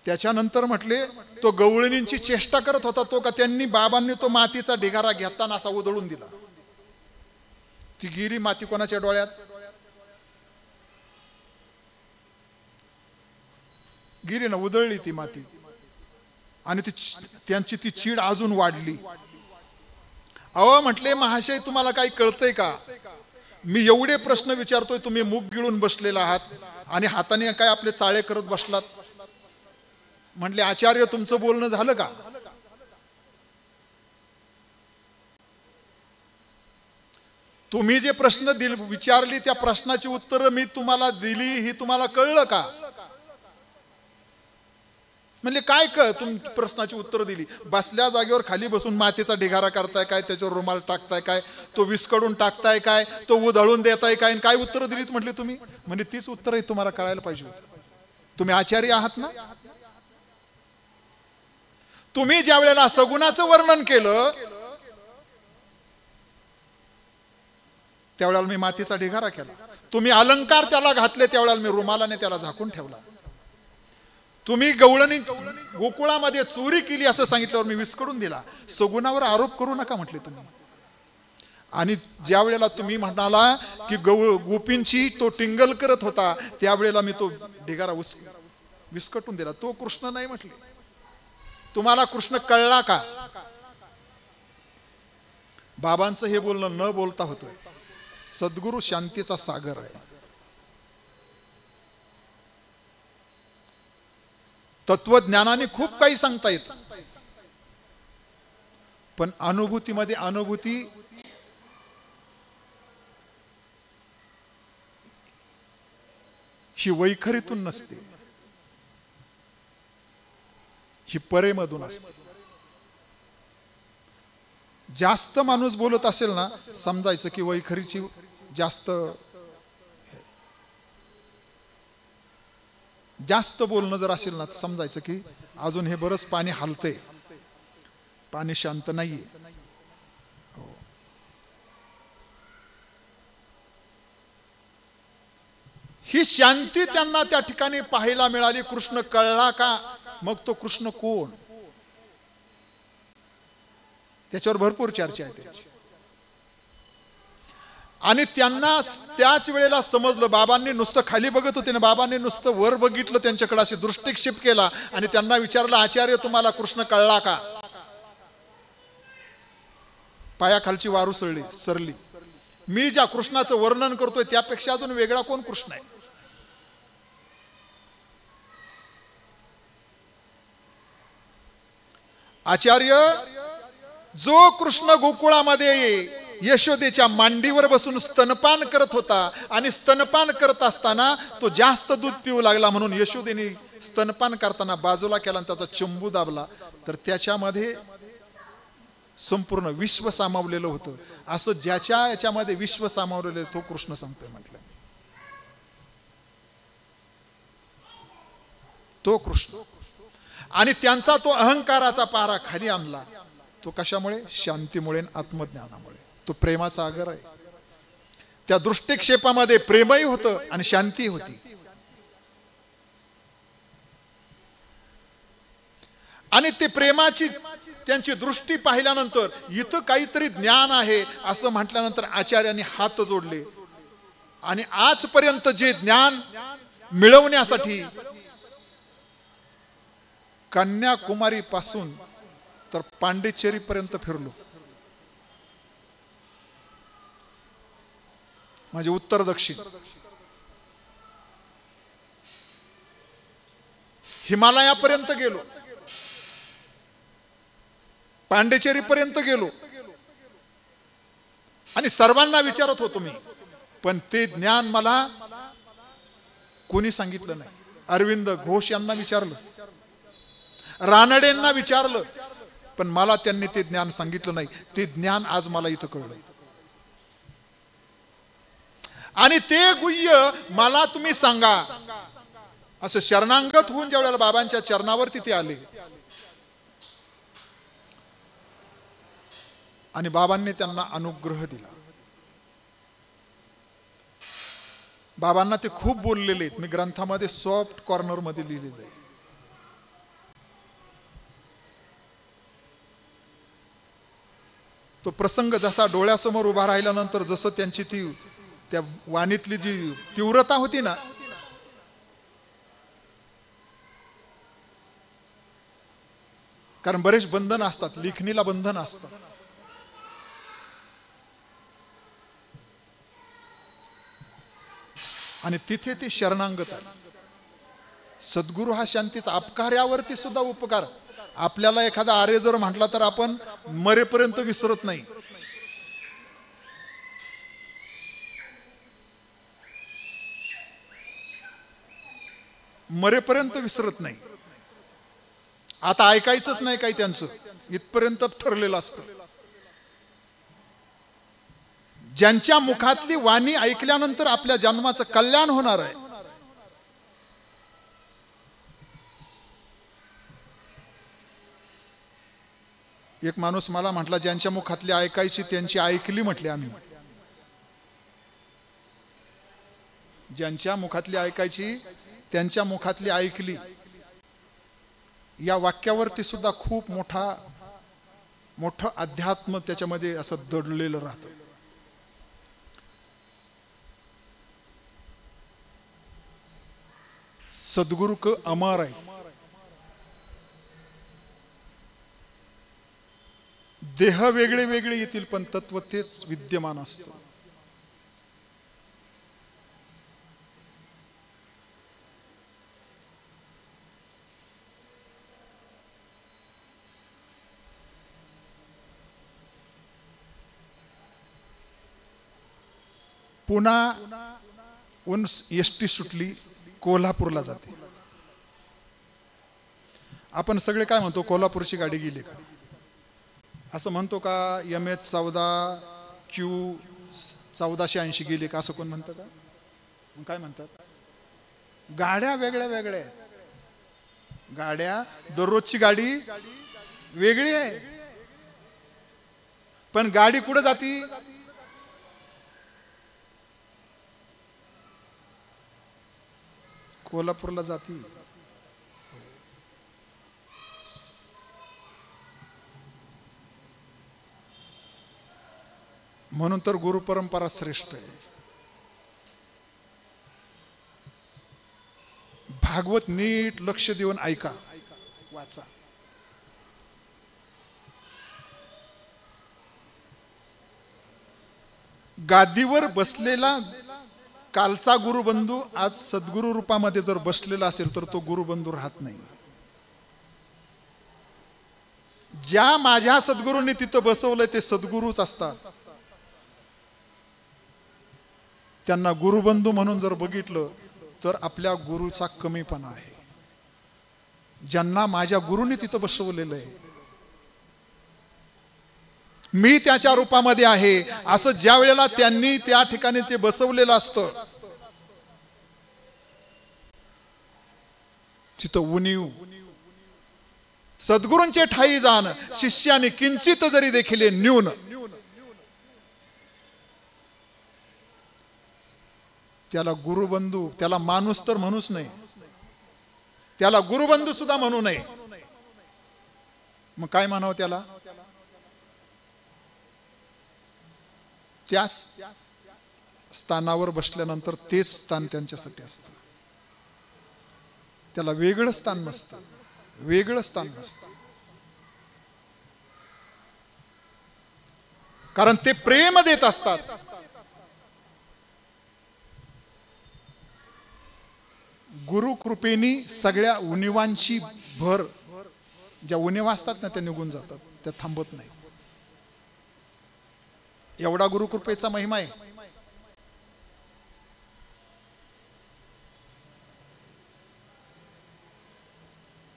त्याच्यानंतर म्हटले, तो गवळणींची चेष्टा करत होता, तो का? त्यांनी बाबांनी तो मातीचा ढिगारा घेताना असा उधळून दिला. ती गिरी माती कोणाच्या डोळ्यात? गिरीनं उधळली ती माती. आणि त्यांची ती चीड अजून वाढली. अहो म्हटले, महाशय तुम्हाला काही कळतंय का? मी एवढे प्रश्न विचारतोय, तुम्ही मुख गिळून बसलेला आहात आणि हाताने काय आपले चाळे करत बसलात. म्हटले, आचार्य तुमचं बोलणं झालं का? तुम्ही जे प्रश्न विचारली त्या प्रश्नाची उत्तरं मी तुम्हाला दिली, ही तुम्हाला कळलं का? म्हणजे काय प्रश्नाची उत्तर दिली? बसल्या जागेवर खाली बसून मातीचा ढिगारा करताय काय? त्याच्यावर रुमाल टाकताय काय? तो विस्कडून टाकताय काय? तो उधळून देताय काय? काय उत्तर दिलीत म्हटले तुम्ही? म्हणजे तीच उत्तर तुम्हाला कळायला पाहिजे होतं. तुम्ही आचार्य आहात ना? तुम्ही ज्या वेळेला सगुणाचं वर्णन केलं, त्यावेळेला मी मातीचा ढिगारा केला. तुम्ही अलंकार त्याला घातले, त्यावेळेला मी रुमालाने त्याला झाकून ठेवला. तुम्ही गवळणी गोकुळामध्ये चोरी केली असं सांगितल्यावर मी विस्कडून दिला. सगुणावर आरोप करू नका म्हटले तुम्ही. आणि ज्या वेळेला तुम्ही म्हणाला की गोपींची तो टिंगल करत होता, त्यावेळेला मी तो ढिगारा विस्कटून दिला. तो कृष्ण नाही म्हटले. तुम्हाला कृष्ण कळला का? बाबांचं हे बोलणं न बोलता होतंय. सद्गुरु शांतीचा सागर आहे. तत्वज्ञानाने खूप काही सांगता येतं, पण अनुभूतीमध्ये अनुभूती ही वैखरीतून नसते, ही परेमधून असते. जास्त माणूस बोलत असेल ना, समजायचं की वैखरीची जास्त बोलणं जर असेल ना, तर समजायचं की अजून हे बरंच पाणी हलतंय, पाणी शांत नाहीये. ही शांती त्यांना त्या ठिकाणी पाहायला मिळाली. कृष्ण कळला का? मग तो कृष्ण कोण? त्याच्यावर भरपूर चर्चा आहे त्याची. आणि त्यांना त्याच वेळेला समजलं, बाबांनी नुसतं खाली बघत होते ना, बाबांनी नुसतं वर बघितलं, त्यांच्याकडे असे दृष्टिक्षेप केला आणि त्यांना विचारलं, आचार्य तुम्हाला कृष्ण कळला का? पायाखालची वारू सरली. मी ज्या कृष्णाचं वर्णन करतोय त्यापेक्षा अजून वेगळा कोण कृष्ण आहे? आचार्य, जो कृष्ण गोकुळामध्ये यशोदेच्या मांडीवर बसून स्तनपान करत होता आणि स्तनपान करत असताना तो जास्त दूध पिऊ लागला, म्हणून यशोदेने स्तनपान करताना बाजूला केला आणि त्याचा चंबू दाबला, तर त्याच्यामध्ये संपूर्ण विश्व सामावलेलं होतं. असं ज्याच्या याच्यामध्ये विश्व सामावलेलं तो कृष्ण सांगतोय म्हटलं. तो कृष्ण. आणि त्यांचा तो अहंकाराचा पारा खाली आणला. तो कशामुळे? शांतीमुळे, आत्मज्ञानामुळे. तो प्रेमाचा आगर आहे. त्या दृष्टिक्षेपामध्ये प्रेमही होतं आणि शांती होती. आणि ते प्रेमाची त्यांची दृष्टी पाहिल्यानंतर इथं काहीतरी ज्ञान आहे असं म्हटल्यानंतर आचार्यांनी हात जोडले. आणि आजपर्यंत जे ज्ञान मिळवण्यासाठी कन्याकुमारी पासून तर पांडिचेरी पर्यंत फिरलो, म्हणजे उत्तर दक्षिण, हिमालयापर्यंत गेलो, पांडिचेरी पर्यंत गेलो आणि सर्वांना विचारत होतो मी, पण ते ज्ञान मला कोणी सांगितलं नाही. अरविंद घोष यांना विचारलं, रानडेंना विचारलं, पण मला त्यांनी ते ज्ञान सांगितलं नाही. ते ज्ञान आज मला इथं कळलंय. आणि ते गुह्य मला तुम्ही सांगा. असं शरणांगत होऊन ज्या वेळेला बाबांच्या चरणावरती ते आले आणि बाबांनी त्यांना अनुग्रह दिला. बाबांना ते खूप बोललेले आहेत. मी ग्रंथामध्ये सॉफ्ट कॉर्नर मध्ये लिहिलेलं आहे. तो प्रसंग जसा डोळ्यासमोर उभा राहिल्यानंतर जसं त्यांची ती त्या वाणीतली जी तीव्रता होती ना, कारण बरेच बंधन असतात, लेखणीला बंधन असतं. आणि तिथे ते शरणांगत आहे. सद्गुरू हा शांतीचा अपकार्यावरती सुद्धा उपकार. आपल्याला एखादा आर्य जर म्हटला तर आपण मरेपर्यंत विसरत नाही. मरेपर्यंत विसरत नाही. आता ऐकायचंच नाही काही त्यांचं, इथपर्यंत ठरलेलं असतं. ज्यांच्या मुखातली वाणी ऐकल्यानंतर आपल्या जन्माचं कल्याण होणार आहे. एक माणूस मला म्हटला, ज्यांच्या मुखातली ऐकायची त्यांची ऐकली. म्हटले आम्ही, ज्यांच्या मुखातली ऐकायची त्यांच्या मुखातली ऐकली. या वाक्यावरती सुद्धा खूप मोठं अध्यात्म त्याच्यामध्ये असं दडलेलं राहतं. सद्गुरु क अमर आहे. देह वेगळे वेगळे येतील पण तत्व तेच विद्यमान असतं. पुन्हा एसटी सुटली, कोल्हापूरला जाते. आपण सगळे काय म्हणतो, कोल्हापूरची गाडी गेली का असं म्हणतो का? MH14Q 1480 गेली का असं कोण म्हणतं का? मग काय म्हणतात? गाड्या वेगळ्या वेगळ्या आहेत. गाड्या, दररोजची गाडी वेगळी आहे, पण गाडी कुठं जाती? कोल्हापूरला जाती. म्हणून तर गुरुपरंपरा श्रेष्ठ आहे. भागवत नीट लक्ष देऊन ऐका, वाचा. गादीवर बसलेला कालचा गुरुबंधू आज सद्गुरु रूपामध्ये जर बसलेला असेल तर तो गुरुबंधू राहत नाही. ज्या माझ्या सद्गुरूंनी तिथं बसवलंय ते सद्गुरूच असतात. त्यांना गुरुबंधू म्हणून जर बघितलं तर आपल्या गुरुचा कमीपणा आहे. ज्यांना माझ्या गुरुने तिथं बसवलेलं आहे, मी त्याच्या रूपामध्ये आहे असं ज्या वेळेला त्यांनी त्या ठिकाणी ते बसवलेलं असतं, तिथं उणीव सद्गुरूंचे ठाई जाण शिष्याने किंचित जरी देखील न्यून. त्याला गुरुबंधू, त्याला माणूस तर म्हणूच नाही, त्याला गुरुबंधू सुद्धा म्हणू नये. मग काय म्हणावं त्याला? त्या स्थानावर बसल्यानंतर तेच स्थान त्यांच्यासाठी असतं. त्याला वेगळं स्थान नसतं, वेगळं स्थान नसतं. कारण ते प्रेम देत असतात. गुरु कृपेनी सगळ्या उणिवांची भर, ज्या उणिवा असतात ना त्या निघून जातात, त्या थांबत नाही. एवढा गुरुकृपेचा महिमा आहे.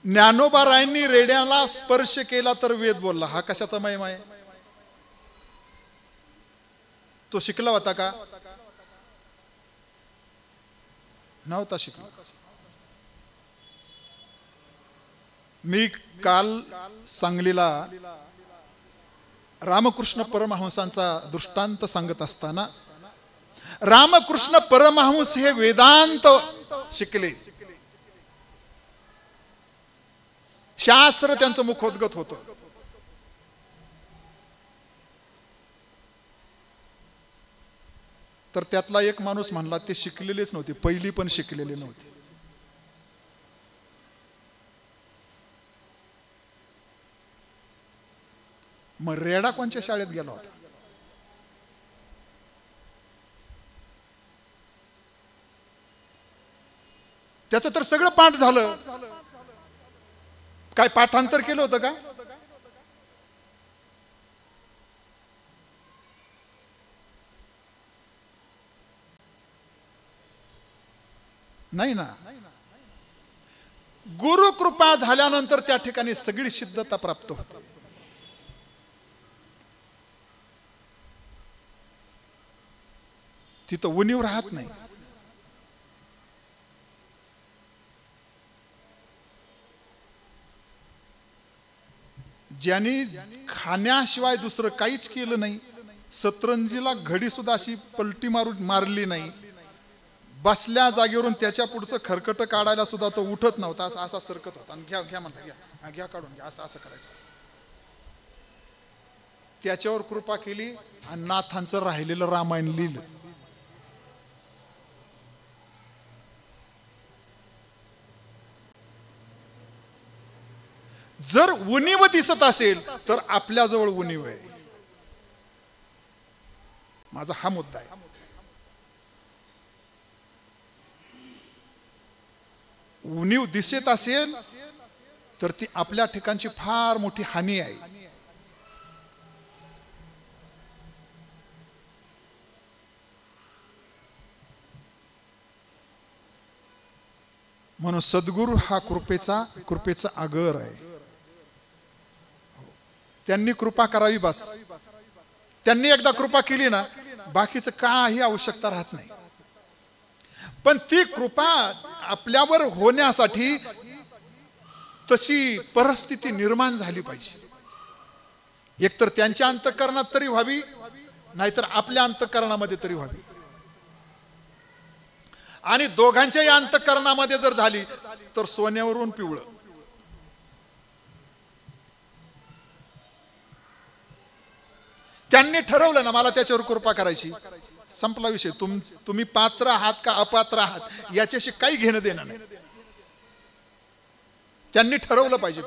ज्ञानोबारायांनी रेड्याला स्पर्श केला तर वेद बोलला. हा कशाचा महिमा आहे? तो शिकला होता का? नव्हता शिकला. मी काल सांगलीला रामकृष्ण परमहंसांचा दृष्टांत सांगत असताना, रामकृष्ण परमहंस हे वेदांत शिकले, शास्त्र त्यांचं मुखोद्गत होतं. तर त्यातला एक माणूस म्हणला ते शिकलेलेच नव्हते, पहिली पण शिकलेले नव्हते. मग रेडा कोणच्या शाळेत गेला होता? त्याचं तर सगळं पाठ झालं. काय पाठांतर केलं होतं का? नाही ना. गुरु कृपा झाल्यानंतर त्या ठिकाणी सगळी सिद्धता प्राप्त होते. तिथं उणीव राहत नाही. ज्यांनी खाण्याशिवाय दुसरं काहीच केलं नाही, सतरंजीला घडी सुद्धा अशी पलटी मारली नाही, बसल्या जागेवरून त्याच्या पुढचं खरकट काढायला सुद्धा तो उठत नव्हता, असा सरकत होता. आणि घ्या घ्या म्हणता, घ्या घ्या काढून घ्या, असं करायचं. त्याच्यावर कृपा केली आणि नाथांचं राहिलेलं रामायण लिहिलं. जर उणीव दिसत असेल तर आपल्याजवळ उणीव आहे. माझा हा मुद्दा आहे. उणीव दिसत असेल तर ती आपल्या ठिकाणची फार मोठी हानी आहे. म्हणून सद्गुरू हा कृपेचा आगर आहे. त्यांनी कृपा करावी बस. त्यांनी एकदा कृपा केली ना, बाकीचं काही आवश्यकता राहत नाही. पण ती कृपा आपल्यावर होण्यासाठी तशी परिस्थिती निर्माण झाली पाहिजे. एकतर त्यांच्या अंतःकरणात तरी व्हावी, नाहीतर आपल्या अंतःकरणामध्ये तरी व्हावी. आणि दोघांच्याही अंतःकरणामध्ये जर झाली तर सोन्यावरून पिवळं. त्यांनी ठरवलं ना मला त्याच्यावर कृपा करायची, संपला विषय. तुम्ही पात्र आहात का अपात्र आहात याच्याशी काही घेणं देणं नाही. त्यांनी ठरवलं पाहिजे.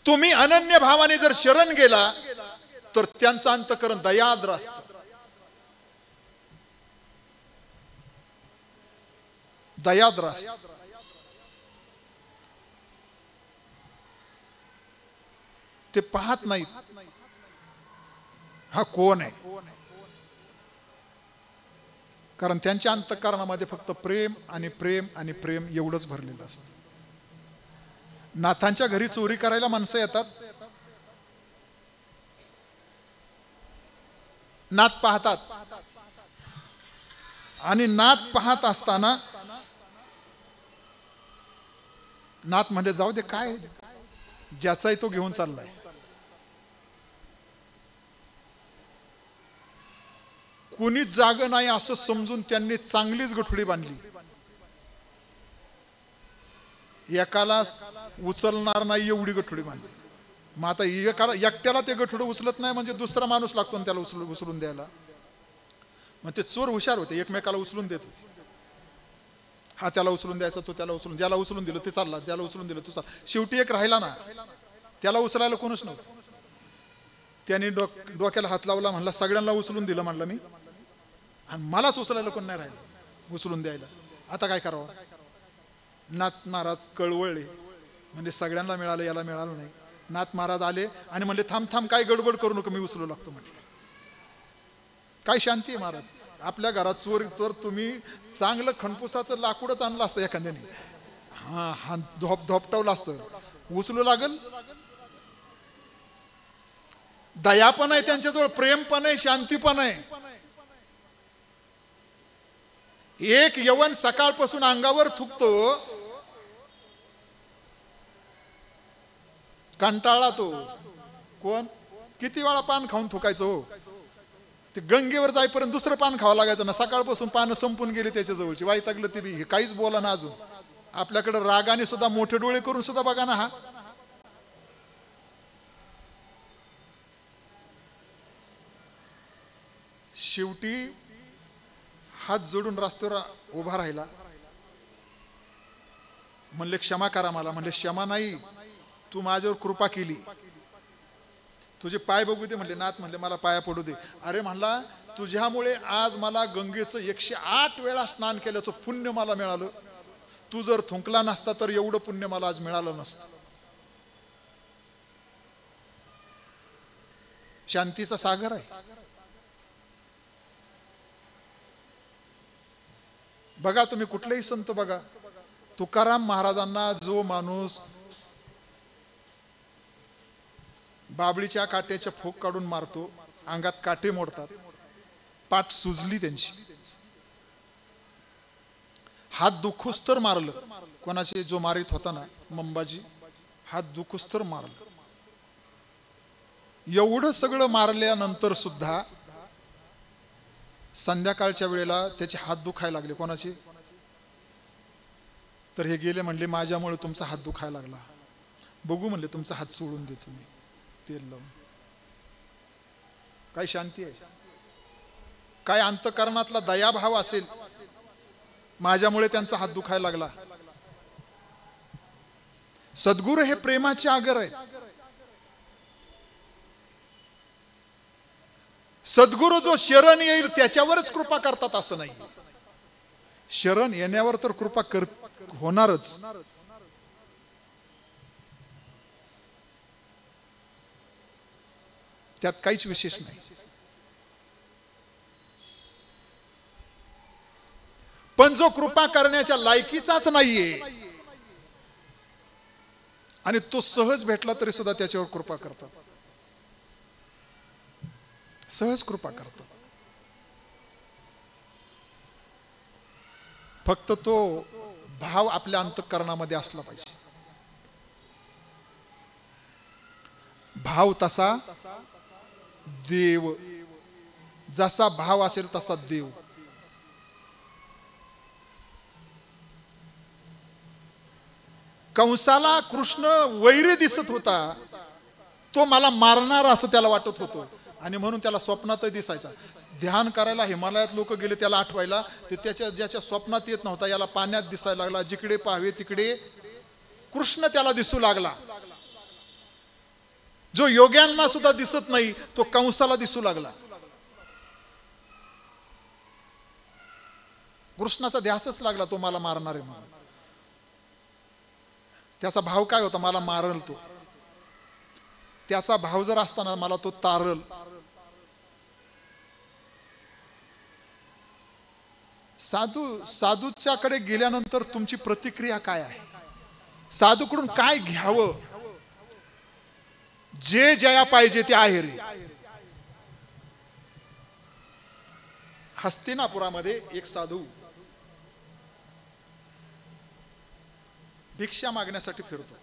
तुम्ही अनन्य भावाने जर शरण गेला तर त्यांचं अंतःकरण दयाद्र असतं. दयाद्र असतं. ते पाहत नाहीत हा कोण आहे, कारण त्यांच्या अंतःकरणामध्ये फक्त प्रेम आणि प्रेम आणि प्रेम एवढंच भरलेलं असतं. नाथांच्या घरी चोरी करायला माणसं येतात, नाथ पाहतात, आणि नाथ पाहत असताना नाथ म्हणजे जाऊ दे, काय ज्याचाही तो घेऊन चाललाय. कुणीच जाग नाही असं समजून त्यांनी चांगलीच गठुडी बांधली. एकाला उचलणार नाही एवढी गठुडी बांधली. मग आता एकट्याला ते गठुडं उचलत नाही म्हणजे दुसरा माणूस लागतो त्याला उचलून द्यायला. मग ते चोर हुशार होते, एकमेकाला उचलून देत होते. हा त्याला उचलून द्यायचा, तो त्याला उचलून, ज्याला उचलून दिलं ते चालला, त्याला उचलून दिलं तो चालला. शेवटी एक राहिला ना, त्याला उचलायला कोणच नव्हतं. त्याने डोक्याला हात लावला, म्हणला सगळ्यांना उचलून दिलं म्हणलं मी, आणि मलाच उचलायला कोण नाही राहिलं उचलून द्यायला. आता काय करावं? नाथ महाराज कळवळले, म्हणजे सगळ्यांना मिळालं याला मिळालं नाही. नाथ महाराज आले आणि म्हणले थांब थांब, काय गडबड करू नको, मी उचलू लागतो म्हटलं. काय शांती आहे महाराज, आपल्या घरात चोर तर तुम्ही चांगलं खणपुसाचं लाकूडच आणलं असतं एखाद्याने, हा धोपटावलं असतं, उचलू लागल. दया पण आहे त्यांच्याजवळ, प्रेम पण आहे, शांती पण आहे. एक यवन सकाळपासून अंगावर थुकतो, कंटाळला तो. कोण? किती वेळा पान खाऊन थुकायचं हो. ते गंगेवर जाईपर्यंत दुसरं पान खावं लागायचं ना. सकाळपासून पानं संपून गेली त्याच्या जवळची, वैतागलं ते बी. हे काहीच बोला ना अजून. आपल्याकडे रागाने सुद्धा मोठे डोळे करून सुद्धा बघा ना. हा शेवटी हात जोडून रस्त्यावर उभा राहिला. म्हणले क्षमा करा मला. म्हणले क्षमा नाही, तू माझ्यावर कृपा केली, तुझे पाय बघू दे. म्हणले नाथ म्हणले मला पाया पडू दे. अरे म्हणला तुझ्यामुळे आज मला गंगेचं 108 वेळा स्नान केल्याचं पुण्य मला मिळालं. तू जर थुंकला नसता तर एवढं पुण्य मला आज मिळालं नसतं. शांतीचा सागर आहे. बघा तुम्ही कुठलेही संत बघा, तुकाराम महाराजांना जो माणूस बाबळीच्या काट्याच्या फोक काढून मारतो, अंगात काटे मोडतात, पाठ सुजली त्यांची, हात दुखूस तर मारलं. कोणाचे जो मारित होता ना मंबाजी, हात दुखूस तर मारलं. एवढं सगळं मारल्यानंतर सुद्धा संध्याकाळच्या वेळेला त्याचे हात दुखायला लागले. कोणाचे? तर हे गेले म्हणले माझ्यामुळे तुमचा हात दुखायला लागला. बघू म्हणले तुमचा हात सोडून देतो मी तेल लावून. काय शांती आहे, काय अंतःकरणातला दयाभाव असेल. माझ्यामुळे त्यांचा हात दुखायला लागला. सद्गुरू हे प्रेमाचे आगर आहेत. सद्गुरू जो शरण येईल त्याच्यावरच कृपा करतात असं नाही. शरण येण्यावर तर कृपा होणारच. त्यात काहीच विशेष नाही. पण जो कृपा करण्याच्या लायकीचाच नाहीये आणि तो सहज भेटला तरी सुद्धा त्याच्यावर कृपा करतात, सहज कृपा करतात. फक्त तो भाव आपल्या अंतःकरणामध्ये असला पाहिजे. भाव तसा देव, जसा भाव असेल तसा देव. कंसाला कृष्ण वैरी दिसत होता, तो मला मारणार असं त्याला वाटत होतं, आणि म्हणून त्याला स्वप्नातही दिसायचा. ध्यान करायला हिमालयात लोक गेले त्याला आठवायला, ते ज्याच्या स्वप्नात येत नव्हता याला पाण्यात दिसायला लागला. जिकडे पाहावे तिकडे कृष्ण त्याला दिसू लागला. जो योग्यांना सुद्धा दिसत नाही तो कंसाला दिसू लागला. कृष्णाचा ध्यासच लागला तो मला मारणार आहे म्हणून. त्याचा भाव काय होता? मला मारल तो. त्याचा भाव जर असताना मला तो तारल. साधूच्याकडे गेल्यानंतर तुमची प्रतिक्रिया काय आहे? साधूकडून काय घ्यावं? जे जया पाहिजे ते आहे रे. हस्तिनापुरामध्ये एक साधू भिक्षा मागण्यासाठी फिरतो.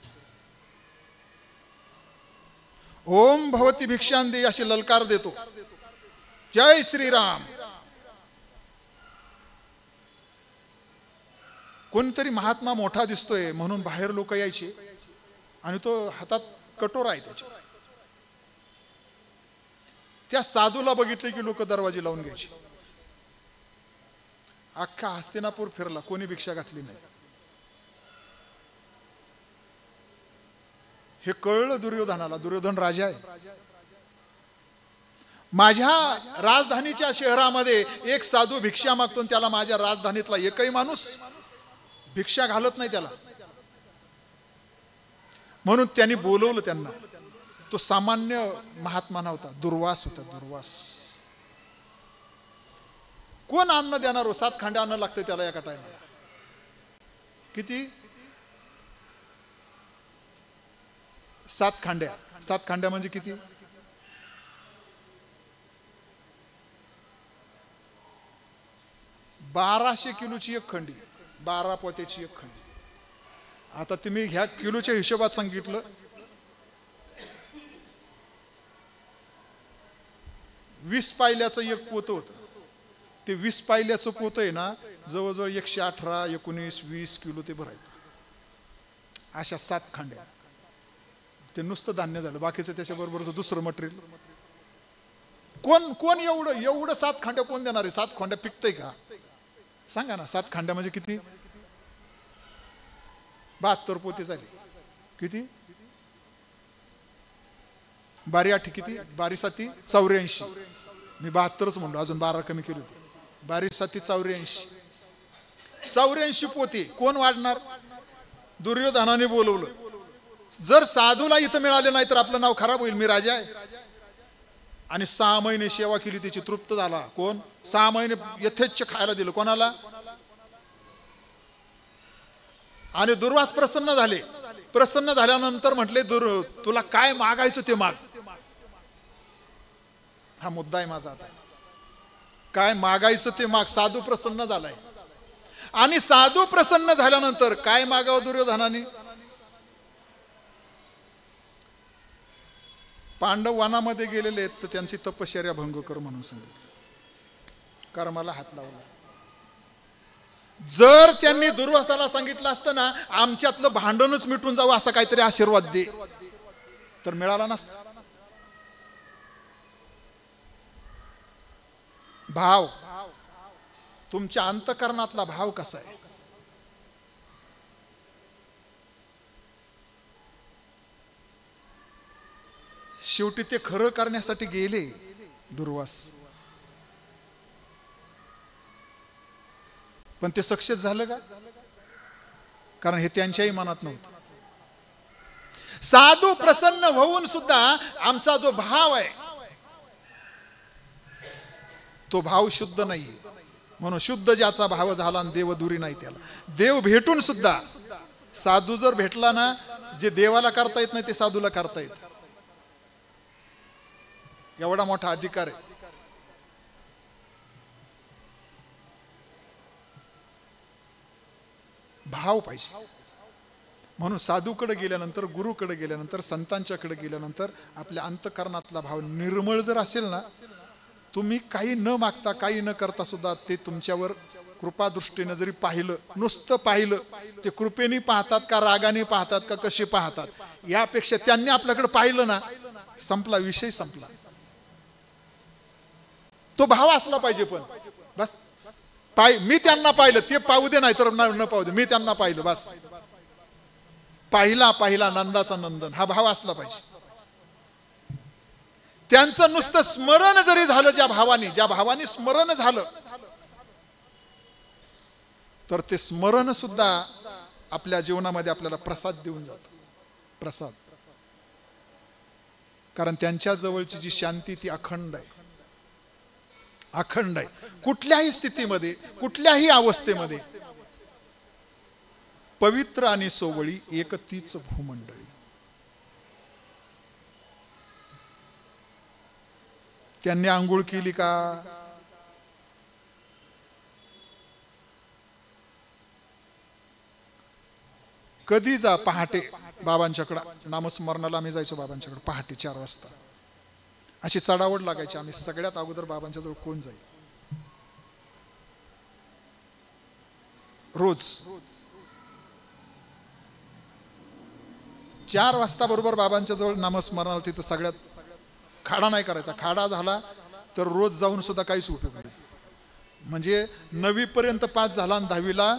ओम भवती भिक्षांदे अशी ललकार देतो. जय श्रीराम. कोणतरी महात्मा मोठा दिसतोय म्हणून बाहेर लोक यायचे, आणि तो हातात कटोरा आहे त्याच्या. त्या साधूला बघितले की लोक दरवाजे लावून घ्यायचे. अख्खा हस्तिनापूर फिरला, कोणी भिक्षा घातली नाही. हे कळलं दुर्योधनाला. दुर्योधन राजा आहे. माझ्या राजधानीच्या शहरामध्ये एक साधू भिक्षा मागतो, त्याला माझ्या राजधानीतला एकही माणूस भिक्षा घालत नाही त्याला. म्हणून त्यांनी बोलवलं त्यांना. तो सामान्य महात्मा नव्हता, दुर्वास होता. दुर्वास. कोण अन्न देणार हो? 7 खांडे अन्न लागते त्याला एका टायमाला. किती? 7 खांड्या. 7 खांड्या म्हणजे किती? 1200 किलोची एक खंडी. 12 पोत्याची एक खंडी. आता तुम्ही ह्या किलोच्या हिशोबात सांगितलं, 20 पायल्याचं एक पोत होतं. ते 20 पायल्याचं पोत आहे ना, जवळजवळ 118, 19, 20 किलो ते भरायचं. अशा 7 खांड्या. ते नुसतं धान्य झालं. बाकीचं त्याच्याबरोबरचं दुसरं मटेरियल. कोण एवढं 7 खांड्या कोण देणार आहे? 7 खांड्या पिकतंय का? सांगा ना. 7 खांड्या म्हणजे किती? 72 पोते झाली. किती? 12 किती? 12 84. मी 72च म्हणलो, अजून 12 कमी केली होती. 12 84. 84 पोते. कोण वाढणार? दुर्योधनाने बोलवलं. जर साधूला इथं मिळाले नाही तर आपलं नाव खराब होईल. मी राजा आहे. आणि 6 महिने सेवा केली, त्याची तृप्त झाला. कोण? 6 महिने यथेच्छ खायला दिलं. कोणाला? आणि दुर्वास प्रसन्न झाले. प्रसन्न झाल्यानंतर म्हटले, तुला काय मागायचं ते माग. हा मुद्दा आहे माझा आता. काय मागायचं ते माग. साधू प्रसन्न झालाय. आणि साधू प्रसन्न झाल्यानंतर काय मागावं दुर्योधनाने? पांडव वनामध्ये गेलेले आहेत तर त्यांची तपश्चर्या भंग कर म्हणून सांगितलं. कर्माला हात लावला. जर त्यांनी दुर्वासाला सांगितलं असतं ना, आमच्यातलं भांडणच मिटून जावं असं काहीतरी आशीर्वाद दे, तर मिळाला नसता. भाव. तुमच्या अंतःकरणातला भाव कसा आहे? शेवटी ते खरं करण्यासाठी गेले दुर्वास, पण ते सक्सेस झालं का? कारण हे त्यांच्याही मनात नव्हतं. साधू प्रसन्न होऊन सुद्धा आमचा जो भाव आहे तो भाव शुद्ध नाहीये. म्हणून शुद्ध ज्याचा भाव झाला आणि देव दुरी नाही त्याला. देव भेटून सुद्धा साधू जर भेटला ना, जे देवाला करता येत नाही ते साधूला करता येत. एवढा मोठा अधिकार आहे. भाव पाहिजे. म्हणून साधूकडे गेल्यानंतर, गुरुकडे गेल्यानंतर, संतांच्याकडे गेल्यानंतर आपल्या अंतःकरणातला भाव निर्मळ जर असेल ना, तुम्ही काही न मागता, काही न करता सुद्धा ते तुमच्यावर कृपादृष्टीने जरी पाहिलं, नुसतं पाहिलं, ते कृपेने पाहतात का रागाने पाहतात का कसे पाहतात, यापेक्षा त्यांनी आपल्याकडे पाहिलं ना संपला विषय, संपला. तो भाव असला पाहिजे. पण बस मी त्यांना पाहिलं, ते पाहू दे नाही तर न पाहू दे, मी त्यांना पाहिलं बस. पाहिला नंदाचा नंदन हा भाव असला पाहिजे. त्यांचं नुसतं स्मरण जरी झालं, ज्या भावानी स्मरण झालं, तर ते स्मरण सुद्धा आपल्या जीवनामध्ये आपल्याला प्रसाद देऊन जातं. प्रसाद. कारण त्यांच्या जवळची जी शांती ती अखंड आहे. अखंड आहे. कुठल्याही स्थितीमध्ये, कुठल्याही अवस्थेमध्ये पवित्र आणि सोवळी एक तीच भूमंडळी. त्यांनी आंघोळ केली का? कधी जा पहाटे बाबांच्याकडं. नामस्मरणाला आम्ही जायचो बाबांच्याकडे पहाटे 4 वाजता. अशी चढावड लागायची. आम्ही सगळ्यात अगोदर बाबांच्या जवळ कोण जाईल. रोज 4 वाजता बरोबर बाबांच्या जवळ नामस्मरणाला. तिथं सगळ्यात खाडा नाही करायचा. खाडा झाला तर रोज जाऊन सुद्धा काहीच उपयोग नाही. म्हणजे 9वी पर्यंत पास झाला आणि 10वीला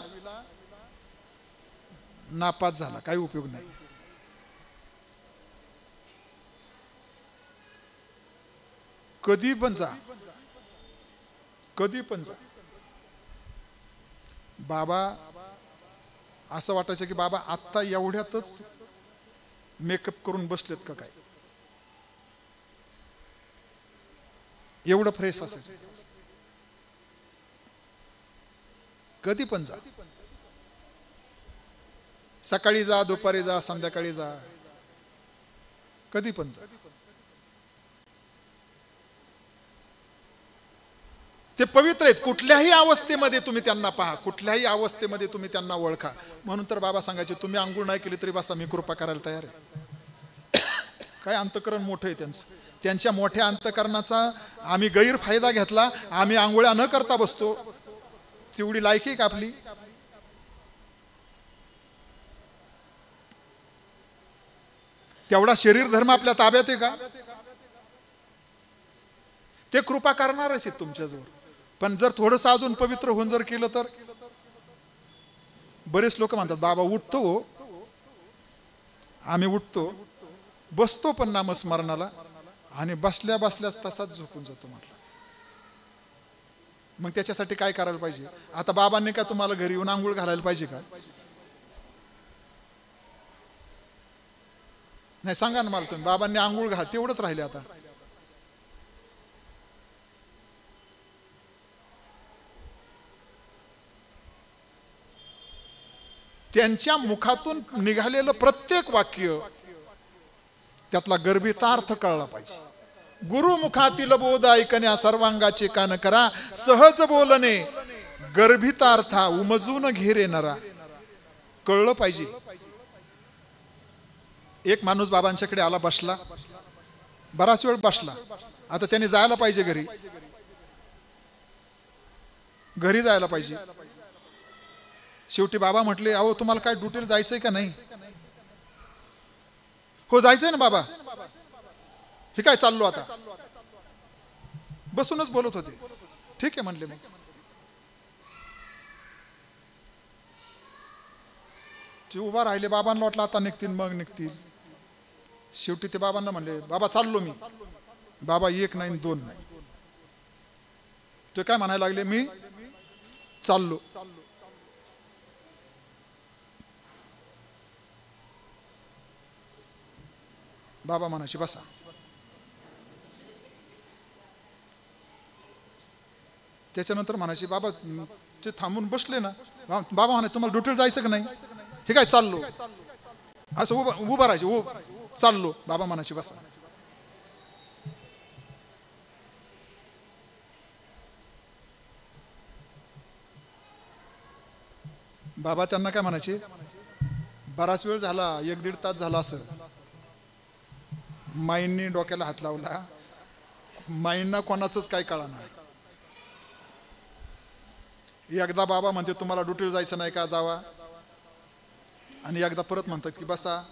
नापास झाला, काही उपयोग नाही. कधी पण जा, कधी पण जा. बाबा असं वाटायचं की बाबा आत्ता एवढ्यातच मेकअप करून बसलेत का काय, एवढं फ्रेश असायचं. कधी पण जा. सकाळी जा, दुपारी जा, संध्याकाळी जा, कधी पण जा. ते पवित्र आहेत. कुठल्याही अवस्थेमध्ये तुम्ही त्यांना पहा, कुठल्याही अवस्थेमध्ये तुम्ही त्यांना ओळखा. म्हणून तर बाबा सांगायचे, तुम्ही आंघोळ नाही केली तरी बसा, मी कृपा करायला तयार आहे. काय अंतकरण मोठं आहे त्यांचं. त्यांच्या मोठ्या अंतकरणाचा आम्ही गैरफायदा घेतला. आम्ही आंघोळ्या न करता बसतो. तेवढी लायकी आहे का आपली? तेवढा शरीर धर्म आपल्या ताब्यात आहे का? ते कृपा करणारच आहेत तुमच्याजवळ. पण जर थोडंसं अजून पवित्र होऊन जर केलं तर. बरेच लोक म्हणतात बाबा उठतो हो, आम्ही उठतो, बसतो पण नामस्मरणाला आणि बसल्या बसल्याच तसाच झोपून जातो. म्हटलं मग त्याच्यासाठी काय करायला पाहिजे? आता बाबांनी का तुम्हाला घरी येऊन आंघोळ घालायला पाहिजे का? नाही, सांगा ना मला तुम्ही. बाबांनी आंघोळ घाल, तेवढंच राहिले आता. त्यांच्या मुखातून निघालेलं प्रत्येक वाक्य त्यातला गर्भितार्थ कळला पाहिजे. गुरुमुखातील बोध ऐकण्या सर्वांगाचे कान करा, सहज बोलणे गर्भितार्था उमजून घेरे नरा. कळलं पाहिजे. एक माणूस बाबांच्याकडे आला, बसला, बराच वेळ बसला. आता त्याने जायला पाहिजे घरी, घरी जायला पाहिजे. शेवटी बाबा म्हटले, अहो तुम्हाला काय ड्युटीला जायचंय का नाही? हो जायचंय ना बाबा. हे काय चाललो आता? बसूनच बोलत होते. ठीक आहे म्हणले. मग ते उभा राहिले. बाबांना वाटलं आता निघतील, मग निघतील. शेवटी ते बाबांना म्हणले, बाबा चाललो मी. बाबा 1 नाही 2 नाही, ते काय म्हणायला लागले, मी चाललो. बाबा म्हणायचे बसा. त्याच्यानंतर म्हणायचे, बाबा ते थांबून बसले ना. बाबा म्हणायचे, तुम्हाला ड्युटीला जायचं का नाही? हे काय चाललो. असं उभं राहायचे. चाललो. बाबा म्हणायचे बसा. बाबा त्यांना काय म्हणायचे, बराच वेळ झाला, 1-1.5 तास झाला असं. माईंनी डोक्याला हात लावला. माईंना कोणाचंच काय कळणार. एकदा बाबा म्हणते, तुम्हाला ड्युटीला जायचं नाही का? जावा. आणि एकदा परत म्हणतात की बसा.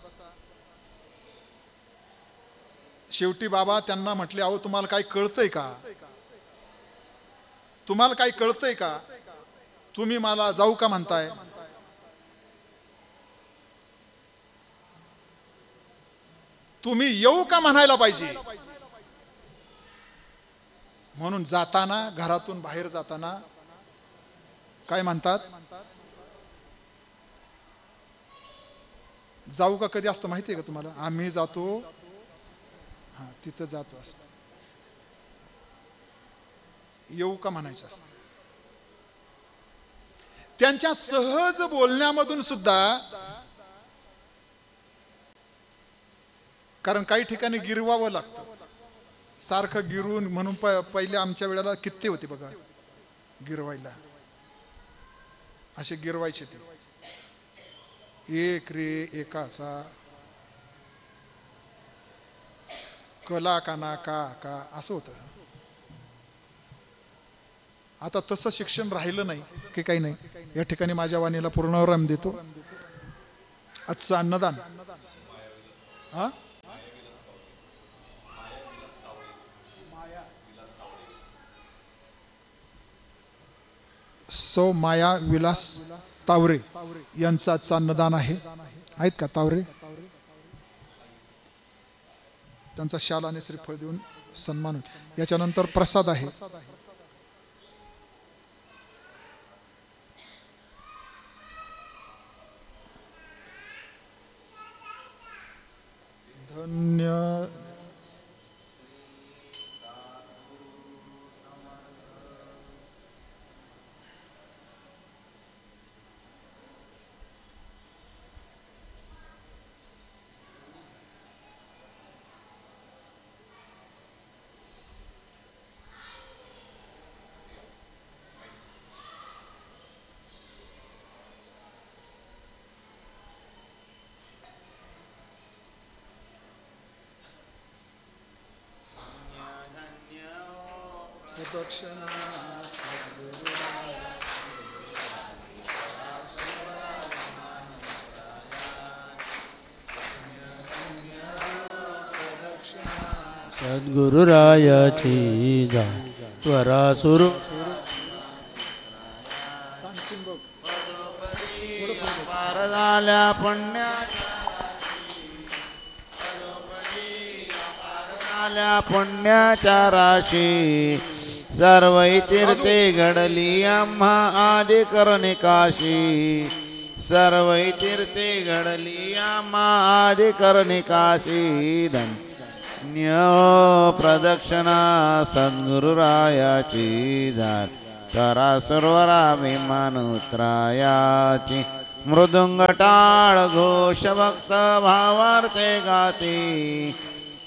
शेवटी बाबा त्यांना म्हटले, अहो तुम्हाला काही कळतंय का? तुम्हाला काही कळतंय का? तुम्ही मला जाऊ का म्हणताय? तुम्ही येऊ का म्हणायला पाहिजे. म्हणून जाताना, घरातून बाहेर जाताना काय म्हणतात? जाऊ का कधी असतं माहिती आहे का तुम्हाला? आम्ही जातो, हा तिथं जातो असतं. येऊ का म्हणायचं असतं. त्यांच्या सहज बोलण्यामधून सुद्धा, कारण काही ठिकाणी गिरवावं लागतं, सारखं गिरून, म्हणून पहिले आमच्या वेळेला कित्ते होते बघा गिरवायला, असे गिरवायचे ते. एक रे एकाचा, कला काना का का असं होतं. आता तसं शिक्षण राहिलं नाही की काही नाही. या ठिकाणी माझ्या वाणीला पूर्णविराम देतो. आजचं अन्नदान, हा सौ माया विलास तावरे यांचं आजचं अन्नदान आहे. आहेत का तावरे? त्यांचा शाल आणि श्रीफळ देऊन सन्मान. याच्यानंतर प्रसाद आहे. धन्य प्रदक्षिणा सद्गुरुरायाची जय. त्वरा सुरू पार झाल्या पुण्याच्या राशी, सर्व तीर्थे घडली आम्हा आदि कर्णिकाशी. सर्व तीर्थे घडली आम्हा आदि कर्णिकाशी. धन्य प्रदक्षिणा सद्गुरुरायाची जय. करा सर्वराभिमान उतरायाची. मृदुंग टाळ घोष भक्त भावार्थे गाती.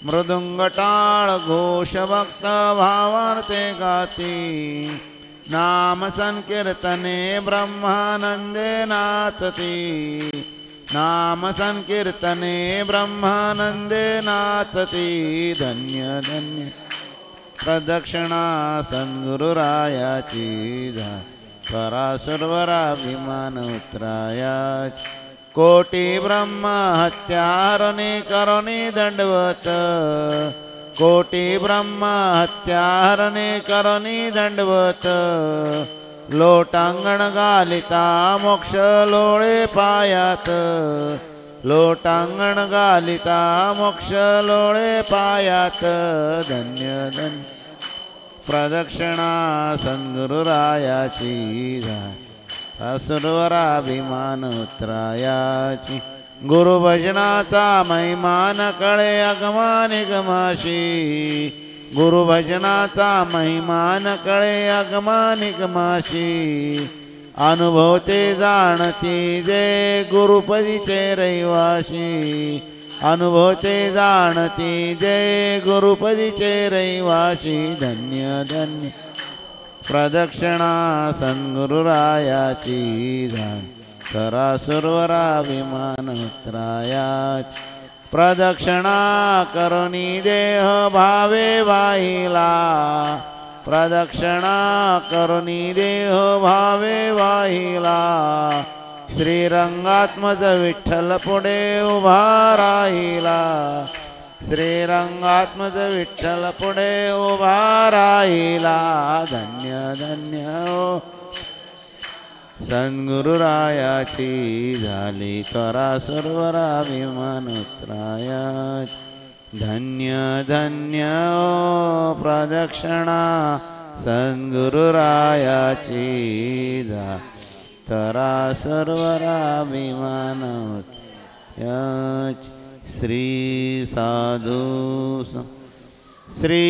मृदुंग टाळ घोष भक्त भावार्थे गाती. नाम संकीर्तने ब्रह्मानंदे नाचती. नाम संकीर्तने ब्रह्मानंदे नाचती. धन्य धन्य प्रदक्षिणा सद्गुरुरायाची जय. करा सर्वराभिमान उतरायाची. कोटी ब्रह्म हत्यारणे करुणी दंडवत. कोटी ब्रह्म हत्यारणे करुणी दंडवत. लोटांगण घालिता मोक्ष लोळे पायात. लोटांगण घालिता मोक्ष लोळे पायात. धन्य धन्य प्रदक्षिणा सद्गुरुरायाची जय. सर्वराभिमान उतरायाची. गुरुभजनाचा महिमान कळे अगमानिगमाशी. गुरुभजनाचा महिमान कळे अगमानिगमाशी. अनुभवते जाणती जे गुरुपदीचे रहिवाशी. अनुभवते जाणती जे गुरुपदीचे रहिवाशी. धन्य धन्य प्रदक्षिणा सद्गुरुरायाची जय. करा सर्वराभिमान उतरायाची. प्रदक्षिणा करुणी देह भावे वाहिला. प्रदक्षिणा करुणी देह भावे वाहिला. श्रीरंगात्मज विठ्ठल पुढे उभा राहिला. श्रीरंगात्मज विठ्ठल पुढे उभा राहिला धन्य धन्य ओ सद्गुरुरायाची झाली त्वरा सर्वरा विमान उतरायाची धन्य धन्य ओ प्रदक्षिणा सद्गुरुरायाची त्वरा सर्वरा विमान उतरायाची श्री साधू श्री